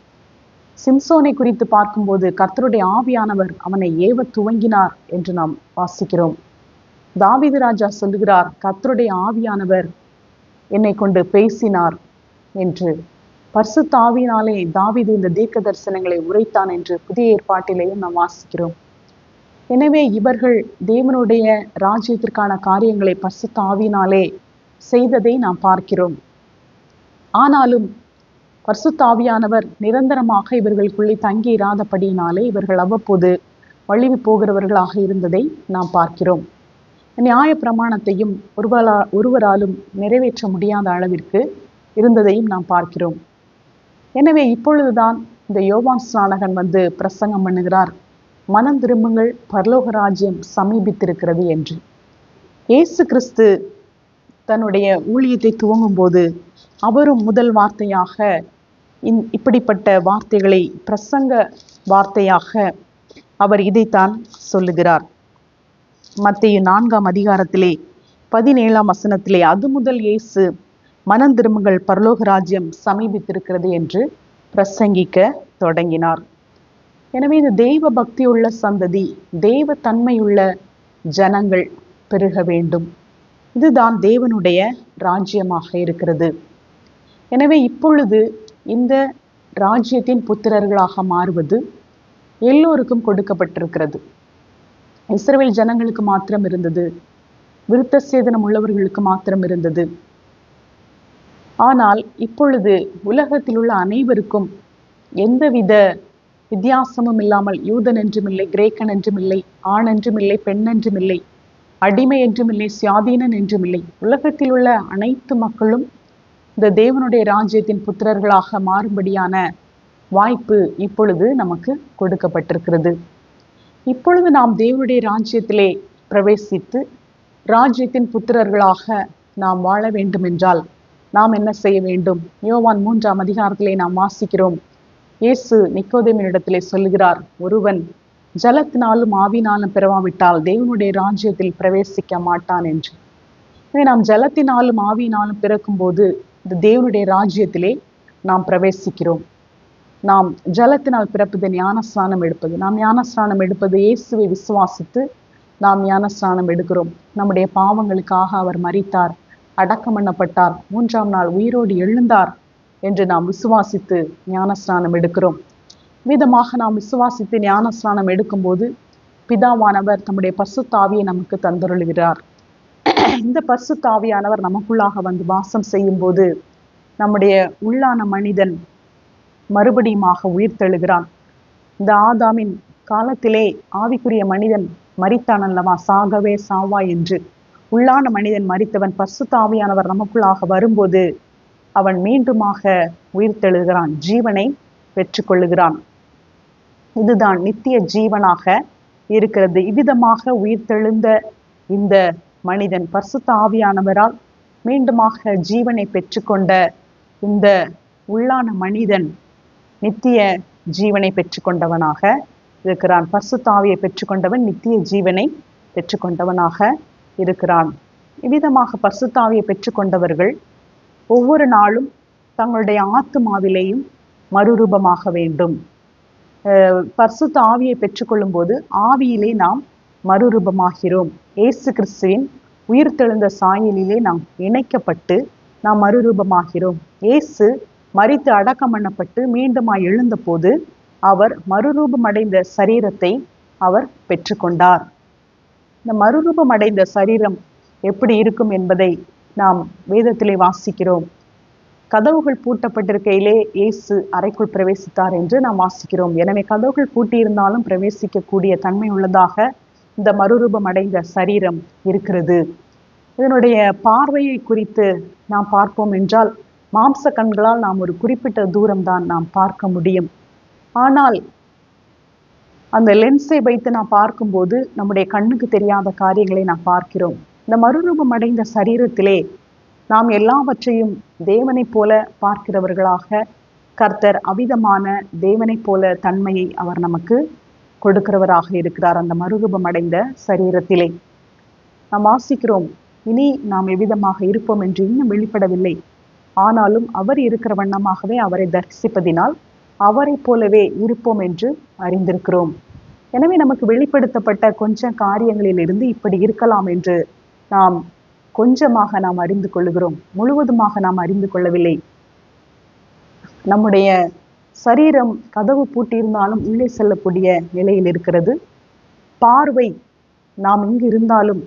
சிம்சோனை குறித்து பார்க்கும்போது கர்த்தருடைய ஆவியானவர் அவனை ஏவ துவங்கினார் என்று நாம் வாசிக்கிறோம். தாவீது ராஜா சொல்லுகிறார், கர்த்தருடைய ஆவியானவர் என்னை கொண்டு பேசினார் என்று. பரிசுத்த ஆவியினாலே தாவீது இந்த தீர்க்க தரிசனங்களை உரைத்தான் என்று புதிய ஏற்பாட்டிலேயும் நாம் வாசிக்கிறோம். எனவே இவர்கள் தேவனுடைய ராஜ்யத்திற்கான காரியங்களை பரிசுத்த ஆவியினாலே செய்ததை நாம் பார்க்கிறோம். ஆனாலும் பரிசுத்த ஆவியானவர் நிரந்தரமாக இவர்களுக்குள்ளே தங்கி இராதபடியினாலே இவர்கள் அவ்வப்போது வழிவி போகிறவர்களாக இருந்ததை நாம் பார்க்கிறோம். நியாய பிரமாணத்தையும் ஒருவராலும் நிறைவேற்ற முடியாத அளவிற்கு இருந்ததையும் நாம் பார்க்கிறோம். எனவே இப்பொழுதுதான் இந்த யோவான் ஸ்நானகன் வந்து பிரசங்கம் பண்ணுகிறார், மனம் திரும்புங்கள், பரலோக ராஜ்யம் சமீபித்திருக்கிறது என்று. இயேசு கிறிஸ்து தன்னுடைய ஊழியத்தை துவங்கும் போது அவரும் முதல் வார்த்தையாக இப்படிப்பட்ட வார்த்தைகளை பிரசங்க வார்த்தையாக அவர் இதைத்தான் சொல்லுகிறார். மத்தேயு 4ஆம் அதிகாரத்திலே 17ஆம் வசனத்திலே, அது முதல் இயேசு மனம் திரும்புங்கள், பரலோக ராஜ்யம் சமீபித்திருக்கிறது என்று பிரசங்கிக்க தொடங்கினார். எனவே இந்த தெய்வ பக்தியுள்ள சந்ததி, தெய்வ தன்மையுள்ள ஜனங்கள் பெருக வேண்டும். இதுதான் தேவனுடைய ராஜ்யமாக இருக்கிறது. எனவே இப்பொழுது இந்த ராஜ்யத்தின் புத்திரர்களாக மாறுவது எல்லோருக்கும் கொடுக்கப்பட்டிருக்கிறது. இஸ்ரவேல் ஜனங்களுக்கு மாத்திரம் இருந்தது, விருத்த சேதனம் உள்ளவர்களுக்கு மாத்திரம் இருந்தது. ஆனால் இப்பொழுது உலகத்தில் உள்ள அனைவருக்கும் எந்தவித வித்தியாசமும் இல்லாமல், யூதன் என்றும் இல்லை, கிரேக்கன் என்றும் இல்லை, ஆண் என்றும் இல்லை, பெண் என்றும் இல்லை, அடிமை என்றும் இல்லை, சுயாதீனன் என்றும் இல்லை, உலகத்தில் உள்ள அனைத்து மக்களும் இந்த தேவனுடைய ராஜ்யத்தின் புத்திரர்களாக மாறும்படியான வாய்ப்பு இப்பொழுது நமக்கு கொடுக்கப்பட்டிருக்கிறது. இப்பொழுது நாம் தேவனுடைய ராஜ்யத்திலே பிரவேசித்து ராஜ்யத்தின் புத்திரர்களாக நாம் வாழ வேண்டும் என்றால் நாம் என்ன செய்ய வேண்டும்? யோவான் 3ஆம் அதிகாரத்திலே நாம் வாசிக்கிறோம். இயேசு நிக்கோதேமினிடத்திலே சொல்லுகிறார், ஒருவன் ஜலத்தினாலும் ஆவினாலும் பிறவாவிட்டால் தேவனுடைய ராஜ்யத்தில் பிரவேசிக்க மாட்டான் என்று. நாம் ஜலத்தினாலும் ஆவியினாலும் பிறக்கும் போது இந்த தேவனுடைய ராஜ்யத்திலே நாம் பிரவேசிக்கிறோம். நாம் ஜலத்தினால் பிறப்பது ஞானஸ்நானம் எடுப்பது. நாம் ஞானஸ்நானம் எடுப்பது இயேசுவை விசுவாசித்து நாம் ஞானஸ்நானம் எடுக்கிறோம். நம்முடைய பாவங்களுக்காக அவர் மரித்தார், அடக்கம் பண்ணப்பட்டார், 3ஆம் நாள் உயிரோடு எழுந்தார் என்று நாம் விசுவாசித்து ஞானஸ்நானம் எடுக்கிறோம். விதமாக நாம் விசுவாசித்து ஞானஸ்நானம் எடுக்கும்போது பிதாவானவர் தம்முடைய பரிசுத்த ஆவியை நமக்கு தந்தருளுகிறார். இந்த பரிசுத்த ஆவியானவர் நமக்குள்ளாக வந்து வாசம் செய்யும் போது நம்முடைய உள்ளான மனிதன் மறுபடியுமாக உயிர் தெழுகிறான். இந்த ஆதாமின் காலத்திலே ஆவிக்குரிய மனிதன் மரித்தான் அல்லவா, சாகவே சாவா என்று. உள்ளான மனிதன் மரித்தவன். பரிசுத்த ஆவியானவர் நமக்குள்ளாக வரும்போது அவன் மீண்டுமாக உயிர் தெழுகிறான், ஜீவனை பெற்றுக்கொள்ளுகிறான். இதுதான் நித்திய ஜீவனாக இருக்கிறது. இவ்விதமாக உயிர் தெழுந்த இந்த மனிதன் பரிசுத்த ஆவியானவரால் மீண்டுமாக ஜீவனை பெற்றுக்கொண்ட இந்த உள்ளான மனிதன் நித்திய ஜீவனை பெற்றுக்கொண்டவனாக இருக்கிறான். பரிசுத்த ஆவியை பெற்றுக்கொண்டவன் நித்திய ஜீவனை பெற்றுக்கொண்டவனாக இருக்கிறான். இவ்விதமாக பரிசுத்த ஆவியை பெற்றுக்கொண்டவர்கள் ஒவ்வொரு நாளும் தங்களுடைய ஆத்துமாவிலேயும் மறுரூபமாக வேண்டும். பரிசுத்த ஆவியை பெற்றுக்கொள்ளும் போது ஆவியிலே நாம் மறுரூபமாகிறோம். இயேசு கிறிஸ்துவின் உயிர்த்தெழுந்த சாயலிலே நாம் இணைக்கப்பட்டு நாம் மறுரூபமாகிறோம். இயேசு மரித்து அடக்கம் பண்ணப்பட்டு மீண்டுமாய் எழுந்த போது அவர் மறுரூபம் அடைந்த சரீரத்தை அவர் பெற்றுக்கொண்டார். இந்த மறுரூபம் அடைந்த சரீரம் எப்படி இருக்கும் என்பதை நாம் வேதத்திலே வாசிக்கிறோம். கதவுகள் பூட்டப்பட்டிருக்கையிலே இயேசு அறைக்குள் பிரவேசித்தார் என்று நாம் வாசிக்கிறோம். எனவே கதவுகள் பூட்டியிருந்தாலும் பிரவேசிக்கக்கூடிய தன்மை உள்ளதாக இந்த மறுரூபம் அடைந்த சரீரம் இருக்கிறது. இதனுடைய பார்வையை குறித்து நாம் பார்ப்போம் என்றால் மாம்ச கண்களால் நாம் ஒரு குறிப்பிட்ட தூரம்தான் நாம் பார்க்க முடியும். ஆனால் அந்த லென்ஸை வைத்து நாம் பார்க்கும்போது நம்முடைய கண்ணுக்கு தெரியாத காரியங்களை நாம் பார்க்கிறோம். இந்த மறுரூபம் அடைந்த சரீரத்திலே நாம் எல்லாவற்றையும் தேவனை போல பார்க்கிறவர்களாக கர்த்தர் அவிதமான தேவனை போல தன்மையை அவர் நமக்கு கொடுக்கிறவராக இருக்கிறார். அந்த மறுரூபம் அடைந்த சரீரத்திலே நாம் வாசிக்கிறோம், இனி நாம் எவ்விதமாக இருப்போம் என்று இன்னும் வெளிப்படவில்லை, ஆனாலும் அவர் இருக்கிற வண்ணமாகவே அவரை தரிசிப்பதினால் அவரை போலவே இருப்போம் என்று அறிந்திருக்கிறோம். எனவே நமக்கு வெளிப்படுத்தப்பட்ட கொஞ்சம் காரியங்களிலிருந்து இப்படி இருக்கலாம் என்று நாம் கொஞ்சமாக நாம் அறிந்து கொள்ளுகிறோம். முழுவதுமாக நாம் அறிந்து கொள்ளவில்லை. நம்முடைய சரீரம் கதவு பூட்டியிருந்தாலும் உள்ளே செல்லக்கூடிய நிலையில் இருக்கிறது. பார்வை நாம் இங்கு இருந்தாலும்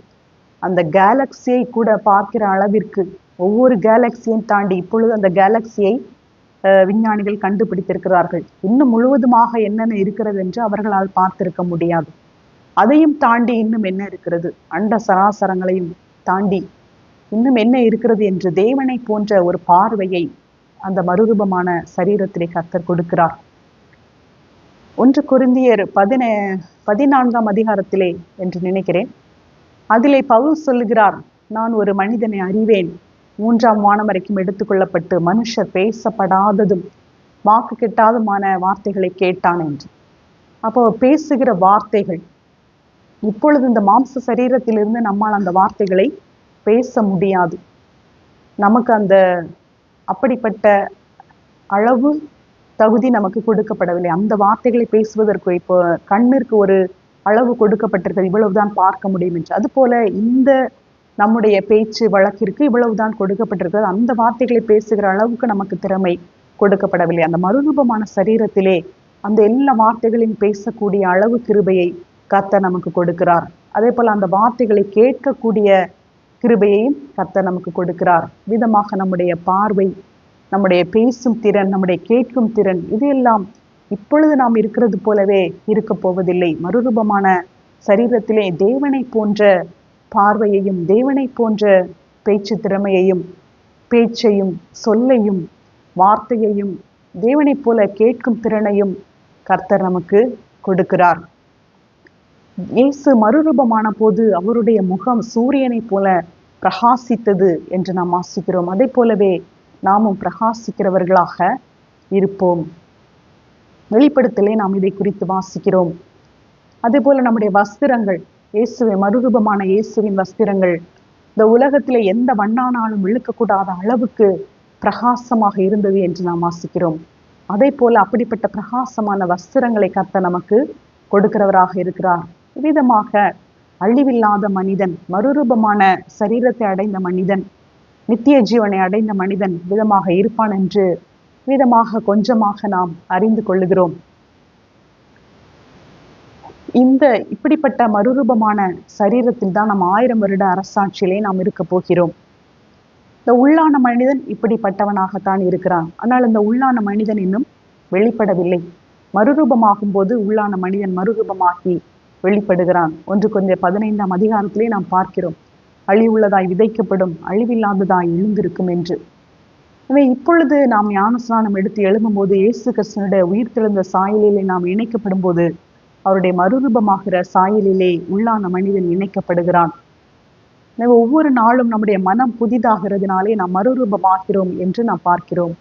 அந்த கேலக்சியை கூட பார்க்கிற அளவிற்கு ஒவ்வொரு கேலக்சியையும் தாண்டி இப்பொழுது அந்த கேலக்சியை விஞ்ஞானிகள் கண்டுபிடித்திருக்கிறார்கள். இன்னும் முழுவதுமாக என்னென்ன இருக்கிறது என்று அவர்களால் பார்த்திருக்க முடியாது. அதையும் தாண்டி இன்னும் என்ன இருக்கிறது, அண்ட சராசரங்களையும் தாண்டி இன்னும் என்ன இருக்கிறது என்று தேவனை போன்ற ஒரு பார்வையை அந்த மறுரூபமான சரீரத்திலே கர்த்தர் கொடுக்கிறார். 1 கொரிந்தியர் 14ஆம் அதிகாரத்திலே என்று நினைக்கிறேன், அதிலே பவுல் சொல்லுகிறார், நான் ஒரு மனிதனை அறிவேன், 3ஆம் வானம் வரைக்கும் எடுத்துக்கொள்ளப்பட்டு மனுஷர் பேசப்படாததும் வாக்கு கெட்டாதுமான வார்த்தைகளை கேட்டான் என்று. அப்போ பேசுகிற வார்த்தைகள் இப்பொழுது இந்த மாம்ச சரீரத்திலிருந்து நம்மால் அந்த வார்த்தைகளை பேச முடியாது. நமக்கு அந்த அப்படிப்பட்ட அளவு தகுதி நமக்கு கொடுக்கப்படவில்லை. அந்த வார்த்தைகளை பேசுவதற்கு இப்போ கண்ணிற்கு ஒரு அளவு கொடுக்கப்பட்டிருக்கிறது, இவ்வளவுதான் பார்க்க முடியும் என்று. அதுபோல இந்த நம்முடைய பேச்சு வழக்கிற்கு இவ்வளவுதான் கொடுக்கப்பட்டிருக்கிறது. அந்த வார்த்தைகளை பேசுகிற அளவுக்கு நமக்கு திறமை கொடுக்கப்படவில்லை. அந்த மறுரூபமான சரீரத்திலே அந்த எல்லா வார்த்தைகளையும் பேசக்கூடிய அளவு கிருபையை கர்த்தர் நமக்கு கொடுக்கிறார். அதே போல அந்த வார்த்தைகளை கேட்கக்கூடிய கிருபையையும் கர்த்தர் நமக்கு கொடுக்கிறார். விதமாக நம்முடைய பார்வை, நம்முடைய பேசும் திறன், நம்முடைய கேட்கும் திறன், இதையெல்லாம் இப்பொழுது நாம் இருக்கிறது போலவே இருக்க போவதில்லை. மறுரூபமான சரீரத்திலே தேவனை போன்ற பார்வையையும் தேவனை போன்ற பேச்சு திறமையையும் பேச்சையும் சொல்லையும் வார்த்தையையும் தேவனை போல கேட்கும் திறனையும் கர்த்தர் நமக்கு கொடுக்கிறார். இயேசு மறுரூபமான போது அவருடைய முகம் சூரியனை போல பிரகாசித்தது என்று நாம் வாசிக்கிறோம். அதே போலவே நாமும் பிரகாசிக்கிறவர்களாக இருப்போம். வெளிப்படுத்தலே நாம் இதை குறித்து வாசிக்கிறோம். அதே போல நம்முடைய வஸ்திரங்கள், மறுரூபமான இயேசுவின் வஸ்திரங்கள் இந்த உலகத்திலே எந்த வண்ணானாலும் இழுக்கக்கூடாத அளவுக்கு பிரகாசமாக இருந்தது என்று நாம் வாசிக்கிறோம். அதே போல அப்படிப்பட்ட பிரகாசமான வஸ்திரங்களை கர்த்தர் நமக்கு கொடுக்கிறவராக இருக்கிறார். விதமாக அழிவில்லாத மனிதன், மறுரூபமான சரீரத்தை அடைந்த மனிதன், நித்திய ஜீவனை அடைந்த மனிதன் விதமாக இருப்பான் என்று விதமாக கொஞ்சமாக நாம் அறிந்து கொள்ளுகிறோம். இந்த இப்படிப்பட்ட மறுரூபமான சரீரத்தில் தான் நாம் 1000 வருட அரசாட்சியிலே நாம் இருக்க போகிறோம். இந்த உள்ளான மனிதன் இப்படிப்பட்டவனாகத்தான் இருக்கிறான். ஆனால் இந்த உள்ளான மனிதன் இன்னும் வெளிப்படவில்லை. மறுரூபமாகும் போது உள்ளான மனிதன் மறுரூபமாகி வெளிப்படுகிறான். 1 கொரிந்தியர் 15ஆம் அதிகாரத்திலே நாம் பார்க்கிறோம், அழிவுள்ளதாய் விதைக்கப்படும், அழிவில்லாததாய் எழுந்திருக்கும் என்று. எனவே இப்பொழுது நாம் ஞானஸ்நானம் எடுத்து எழும்பும் போது இயேசு கிறிஸ்துவினுடைய உயிர்த்தெழுந்த சாயலிலே நாம் இணைக்கப்படும் போது அவருடைய மறுரூபமாகிற சாயலிலே உள்ளான மனிதன் இணைக்கப்படுகிறான். எனவே ஒவ்வொரு நாளும் நம்முடைய மனம் புதிதாகிறதுனாலே நாம் மறுரூபமாகிறோம் என்று நாம் பார்க்கிறோம்.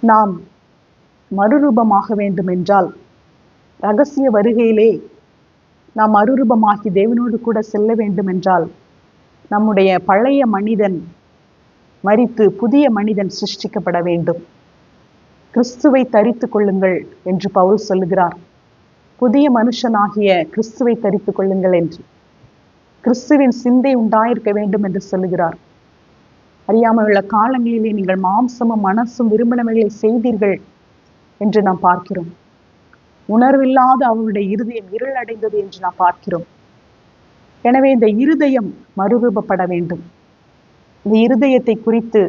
நாம் மறுரூபமாக வேண்டும் என்றால், ரகசிய வருகையிலே நாம் மறுரூபமாகி தேவனோடு கூட செல்ல வேண்டும் என்றால், நம்முடைய பழைய மனிதன் மரித்து புதிய மனிதன் சிருஷ்டிக்கப்பட வேண்டும். கிறிஸ்துவை தரித்து கொள்ளுங்கள் என்று பவுல் சொல்லுகிறார். புதிய மனுஷனாகிய கிறிஸ்துவை தரித்து கொள்ளுங்கள் என்று. கிறிஸ்துவின் சிந்தை உண்டாயிருக்க வேண்டும் என்று சொல்லுகிறார். அறியாமல் உள்ள காலங்களிலே நீங்கள் மாம்சமும் மனசும் விரும்பினவைகளை செய்தீர்கள் என்று நாம் பார்க்கிறோம். உணர்வில்லாத அவருடைய இருதயம் இருள் அடைந்தது என்று நாம் பார்க்கிறோம். எனவே இந்த இருதயம் மறுரூபப்பட வேண்டும். இந்த இருதயத்தை குறித்து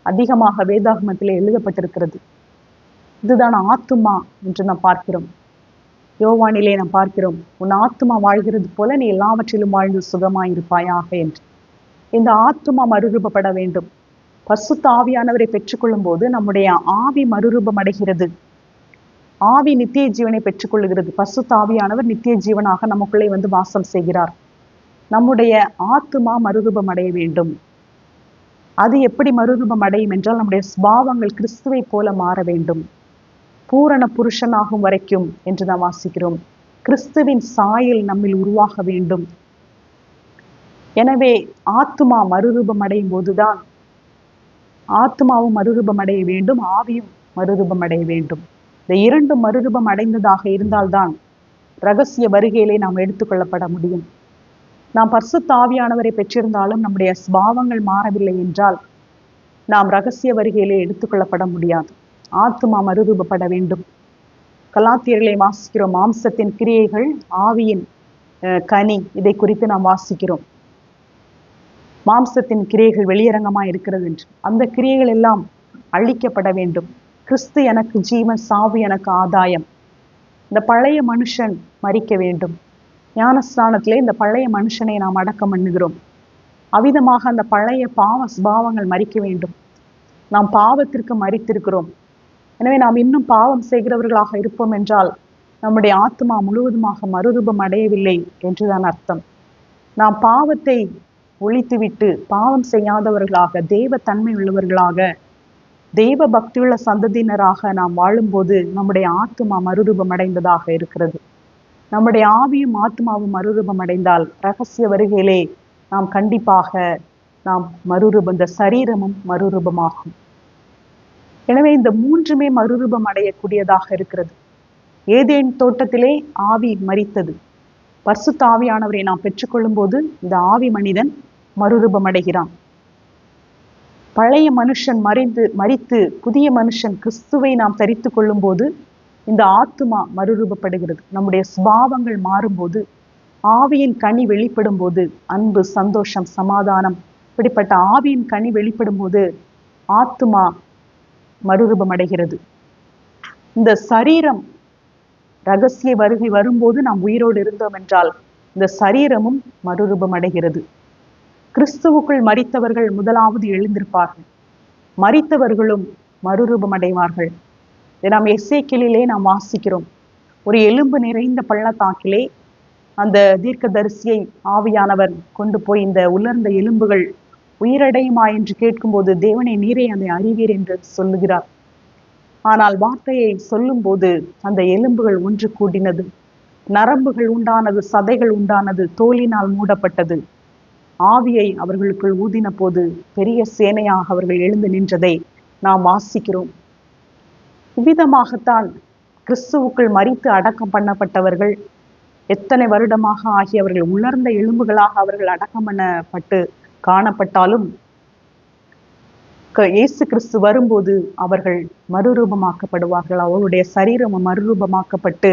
அதிகமாக வேதாகமத்திலே எழுதப்பட்டிருக்கிறது. இதுதான் ஆத்துமா என்று நாம் பார்க்கிறோம். யோவானிலே நாம் பார்க்கிறோம், உன் ஆத்துமா வாழ்கிறது போல நீ எல்லாவற்றிலும் வாழ்ந்து சுகமாயிருப்பாயாக என்று. இந்த ஆத்துமா மறுரூபப்பட வேண்டும். பரிசுத்த ஆவியானவரை பெற்றுக்கொள்ளும் போது நம்முடைய ஆவி மறுரூபம் அடைகிறது. ஆவி நித்திய ஜீவனை பெற்றுக்கொள்ளுகிறது. பரிசுத்த ஆவியானவர் நித்திய ஜீவனாக நமக்குள்ளே வந்து வாசம் செய்கிறார். நம்முடைய ஆத்துமா மறுரூபம் அடைய வேண்டும். அது எப்படி மறுரூபம் அடையும் என்றால், நம்முடைய சுபாவங்கள் கிறிஸ்துவை போல மாற வேண்டும். பூரண புருஷனாகும் வரைக்கும் என்று நாம் வாசிக்கிறோம். கிறிஸ்துவின் சாயல் நம்மில் உருவாக வேண்டும். எனவே ஆத்துமா மறுரூபம் அடையும் போதுதான் ஆத்மாவும் மறுரூபம் அடைய வேண்டும், ஆவியும் மறுரூபம் அடைய வேண்டும். இந்த இரண்டும் மறுரூபம் அடைந்ததாக இருந்தால்தான் ரகசிய வருகையிலே நாம் எடுத்துக்கொள்ளப்பட முடியும். நாம் பரிசுத்த ஆவியானவரை பெற்றிருந்தாலும் நம்முடைய சுபாவங்கள் மாறவில்லை என்றால் நாம் ரகசிய வருகையிலே எடுத்துக்கொள்ளப்பட முடியாது. ஆத்துமா மறுரூபப்பட வேண்டும். கலாத்தியர்களை வாசிக்கிறோம், மாம்சத்தின் கிரியைகள் ஆவியின் கனி, இதை குறித்து நாம் வாசிக்கிறோம். மாம்சத்தின் கிரியைகள் வெளியரங்கமாக இருக்கிறது என்று. அந்த கிரியைகள் எல்லாம் அழிக்கப்பட வேண்டும். கிறிஸ்து எனக்கு ஜீவன், சாவு எனக்கு ஆதாயம். இந்த பழைய மனுஷன் மரிக்க வேண்டும். ஞானஸ்நானத்திலே இந்த பழைய மனுஷனை நாம் அடக்கம் பண்ணுகிறோம். அவ்விதமாக அந்த பழைய பாவ சுபாவங்கள் மரிக்க வேண்டும். நாம் பாவத்திற்கு மரித்திருக்கிறோம். எனவே நாம் இன்னும் பாவம் செய்கிறவர்களாக இருப்போம் என்றால் நம்முடைய ஆத்மா முழுவதுமாக மறுரூபம் அடையவில்லை என்றுதான் அர்த்தம். நாம் பாவத்தை ஒழித்துவிட்டு பாவம் செய்யாதவர்களாக, தேவ தன்மை உள்ளவர்களாக, தெய்வ பக்தியுள்ள சந்ததியினராக நாம் வாழும்போது நம்முடைய ஆத்மா மறுரூபம் அடைந்ததாக இருக்கிறது. நம்முடைய ஆவியும் ஆத்மாவும் மறுரூபம் அடைந்தால் ரகசிய வருகையிலே நாம் கண்டிப்பாக நாம் மறுரூபம், இந்த சரீரமும் மறுரூபமாகும். எனவே இந்த மூன்றுமே மறுரூபம் அடையக்கூடியதாக இருக்கிறது. ஏதேன் தோட்டத்திலே ஆவி மரித்தது. பரிசுத்த ஆவியானவரை நாம் பெற்றுக்கொள்ளும் போது இந்த ஆவி மனிதன் மறுரூபம் அடைகிறான். பழைய மனுஷன் மரித்து புதிய மனுஷன் கிறிஸ்துவை நாம் தரித்து கொள்ளும் போது இந்த ஆத்துமா மறுரூபப்படுகிறது. நம்முடைய சுபாவங்கள் மாறும்போது, ஆவியின் கனி வெளிப்படும் போது, அன்பு, சந்தோஷம், சமாதானம், இப்படிப்பட்ட ஆவியின் கனி வெளிப்படும் போது ஆத்துமா மறுரூபம் அடைகிறது. இந்த சரீரம் ரகசிய வருகை வரும்போது நாம் உயிரோடு இருந்தோம் என்றால் இந்த சரீரமும் மறுரூபம் அடைகிறது. கிறிஸ்துவுக்குள் மரித்தவர்கள் முதலாவது எழுந்திருப்பார்கள். மரித்தவர்களும் மறுரூபம் அடைவார்கள். நாம் எசேக்கியேலிலே நாம் வாசிக்கிறோம். ஒரு எலும்பு நிறைந்த பள்ளத்தாக்கிலே அந்த தீர்க்கதரிசியை ஆவியானவர் கொண்டு போய் இந்த உலர்ந்த எலும்புகள் உயிரடையுமா என்று கேட்கும்போது, தேவனை நீரே அதை அறிவீர் என்று சொல்லுகிறார். ஆனால் வார்த்தையை சொல்லும் போது அந்த எலும்புகள் ஒன்று கூடினது, நரம்புகள் உண்டானது, சதைகள் உண்டானது, தோலினால் மூடப்பட்டது. ஆவியை அவர்களுக்குள் ஊதின போது பெரிய சேனையாக அவர்கள் எழுந்து நின்றதை நாம் வாசிக்கிறோம். இவ்விதமாகத்தான் கிறிஸ்துவுக்குள் மரித்து அடக்கம் பண்ணப்பட்டவர்கள் எத்தனை வருடமாக ஆகியவர்கள் உலர்ந்த எலும்புகளாக அவர்கள் அடக்கம் பண்ணப்பட்டு காணப்பட்டாலும் இயேசு கிறிஸ்து வரும்போது அவர்கள் மறுரூபமாக்கப்படுவார்கள். அவருடைய சரீரம் மறுரூபமாக்கப்பட்டு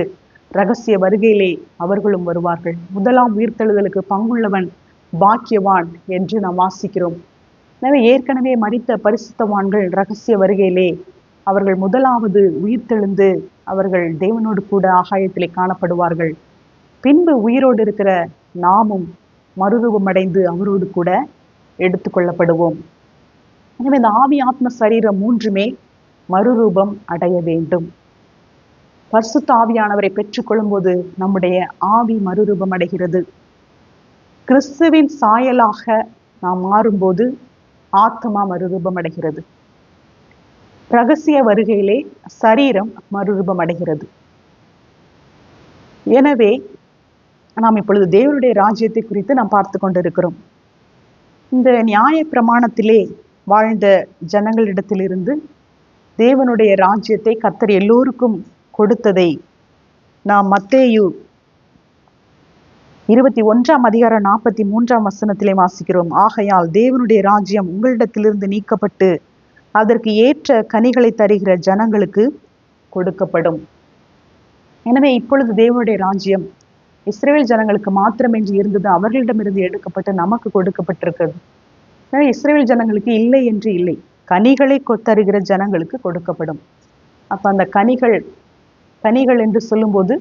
ரகசிய வருகையிலே அவர்களும் வருவார்கள். முதலாம் உயிர்த்தெழுதலுக்கு பங்குள்ளவன் பாக்கியவான் என்று நாம் வாசிக்கிறோம். எனவே ஏற்கனவே மரித்த பரிசுத்தவான்கள் ரகசிய வருகையிலே அவர்கள் முதலாவது உயிர்த்தெழுந்து அவர்கள் தேவனோடு கூட ஆகாயத்திலே காணப்படுவார்கள். பின்பு உயிரோடு இருக்கிற நாமும் மறுரூபமடைந்து அவரோடு கூட எடுத்துக்கொள்ளப்படுவோம். எனவே இந்த ஆவி, ஆத்ம, சரீரம் மூன்றுமே மறுரூபம் அடைய வேண்டும். பரிசுத்த ஆவியானவரை பெற்றுக்கொள்ளும் போது நம்முடைய ஆவி மறுரூபம் அடைகிறது. கிறிஸ்துவின் சாயலாக நாம் மாறும்போது ஆத்மா மறுரூபம் அடைகிறது. ரகசிய வருகையிலே சரீரம் மறுரூபம் அடைகிறது. எனவே நாம் இப்பொழுது தேவனுடைய ராஜ்யத்தை குறித்து நாம் பார்த்து கொண்டிருக்கிறோம். இந்த நியாய பிரமாணத்திலே வாழ்ந்த ஜனங்களிடத்திலிருந்து தேவனுடைய ராஜ்யத்தை கர்த்தர் எல்லோருக்கும் கொடுத்ததை நாம் மத்தேயு 21:43 வாசிக்கிறோம். ஆகையால் தேவனுடைய ராஜ்யம் உங்களிடத்திலிருந்து நீக்கப்பட்டு அதற்கு ஏற்ற கனிகளை தருகிற ஜனங்களுக்கு கொடுக்கப்படும். எனவே இப்பொழுது தேவனுடைய ராஜ்யம் இஸ்ரவேல் ஜனங்களுக்கு மாத்திரமின்றி இருந்தது, அவர்களிடமிருந்து எடுக்கப்பட்டு நமக்கு கொடுக்கப்பட்டிருக்கிறது. எனவே இஸ்ரவேல் ஜனங்களுக்கு இல்லை என்று இல்லை, கனிகளை தருகிற ஜனங்களுக்கு கொடுக்கப்படும். அப்ப அந்த கனிகள் என்று சொல்லும்போது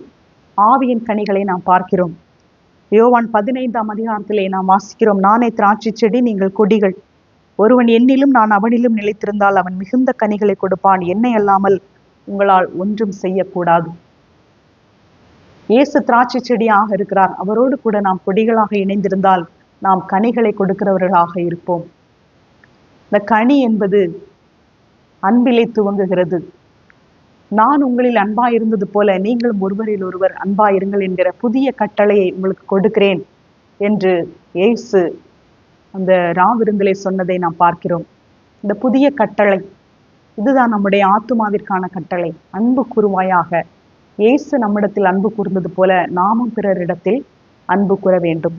ஆவியின் கனிகளை நாம் பார்க்கிறோம். யோவான் 15 நாம் வாசிக்கிறோம், நானே திராட்சை செடி, நீங்கள் கொடிகள். ஒருவன் என்னிலும் நான் அவனிலும் நிலைத்திருந்தால் அவன் மிகுந்த கனிகளை கொடுப்பான். என்னை அல்லாமல் உங்களால் ஒன்றும் செய்யக்கூடாது. இயேசு திராட்சை செடியாக இருக்கிறார், அவரோடு கூட நாம் கொடிகளாக இணைந்திருந்தால் நாம் கனிகளை கொடுக்கிறவர்களாக இருப்போம். இந்த கனி என்பது அன்பிலே துவங்குகிறது. நான் உங்களில் அன்பாயிருந்தது போல நீங்களும் ஒருவரில் ஒருவர் அன்பாயிருங்கள் என்கிற புதிய கட்டளையை உங்களுக்கு கொடுக்கிறேன் என்று இயேசு அந்த ராவிருந்திலே சொன்னதை நாம் பார்க்கிறோம். இந்த புதிய கட்டளை இதுதான் நம்முடைய ஆத்துமாவிற்கான கட்டளை. அன்பு கூறுவாயாக. இயேசு நம்மிடத்தில் அன்பு கூர்ந்தது போல நாமும் பிறரிடத்தில் அன்பு கூற வேண்டும்.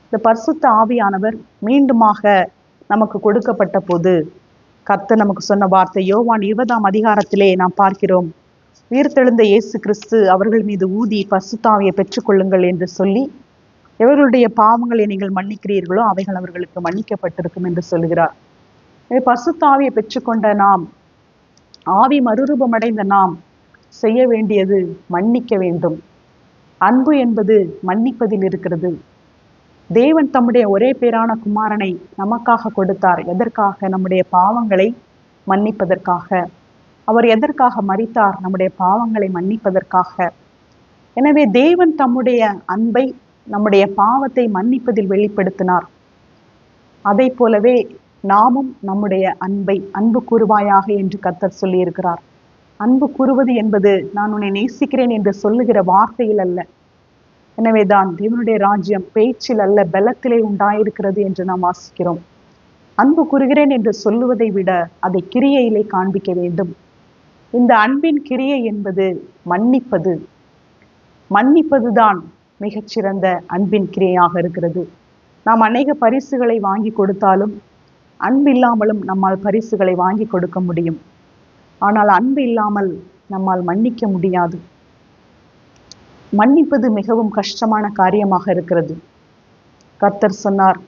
இந்த பரிசுத்த ஆவியானவர் மீண்டுமாக நமக்கு கொடுக்கப்பட்ட போது கர்த்தர் நமக்கு சொன்ன வார்த்தை யோவான் 20 நாம் பார்க்கிறோம். உயிர்த்தெழுந்த இயேசு கிறிஸ்து அவர்கள் மீது ஊதி பரிசுத்த ஆவியை பெற்றுக்கொள்ளுங்கள் என்று சொல்லி, எவர்களுடைய பாவங்களை நீங்கள் மன்னிக்கிறீர்களோ அவைகள் அவர்களுக்கு மன்னிக்கப்பட்டிருக்கும் என்று சொல்கிறார். பரிசுத்த ஆவியை பெற்றுக்கொண்ட நாம், ஆவி மறுரூபமடைந்த நாம் செய்ய வேண்டியது மன்னிக்க வேண்டும். அன்பு என்பது மன்னிப்பதில் இருக்கிறது. தேவன் தம்முடைய ஒரே பேரான குமாரனை நமக்காக கொடுத்தார். எதற்காக? நம்முடைய பாவங்களை மன்னிப்பதற்காக. அவர் எதற்காக மரித்தார்? நம்முடைய பாவங்களை மன்னிப்பதற்காக. எனவே தேவன் தம்முடைய அன்பை நம்முடைய பாவத்தை மன்னிப்பதில் வெளிப்படுத்தினார். அதை போலவே நாமும் நம்முடைய அன்பு கூறுவாயாக என்று கர்த்தர் சொல்லியிருக்கிறார். அன்பு கூறுவது என்பது நான் உன்னை நேசிக்கிறேன் என்று சொல்லுகிற வார்த்தையில் அல்ல. எனவேதான் தேவனுடைய ராஜ்யம் பேச்சில் அல்ல பலத்திலே உண்டாயிருக்கிறது என்று நாம் வாசிக்கிறோம். அன்பு கூறுகிறேன் என்று சொல்லுவதை விட அதை கிரியையிலே காண்பிக்க வேண்டும். இந்த அன்பின் கிரியை என்பது மன்னிப்பது. மன்னிப்பதுதான் மிகச்சிறந்த அன்பின் கிரியையாக இருக்கிறது. நாம் அநேக பரிசுகளை வாங்கி கொடுத்தாலும் அன்பு இல்லாமலும் நம்மால் பரிசுகளை வாங்கி கொடுக்க முடியும். ஆனால் அன்பு இல்லாமல் நம்மால் மன்னிக்க முடியாது. மன்னிப்பது மிகவும் கஷ்டமான காரியமாக இருக்கிறது. கர்த்தர் சொன்னார்,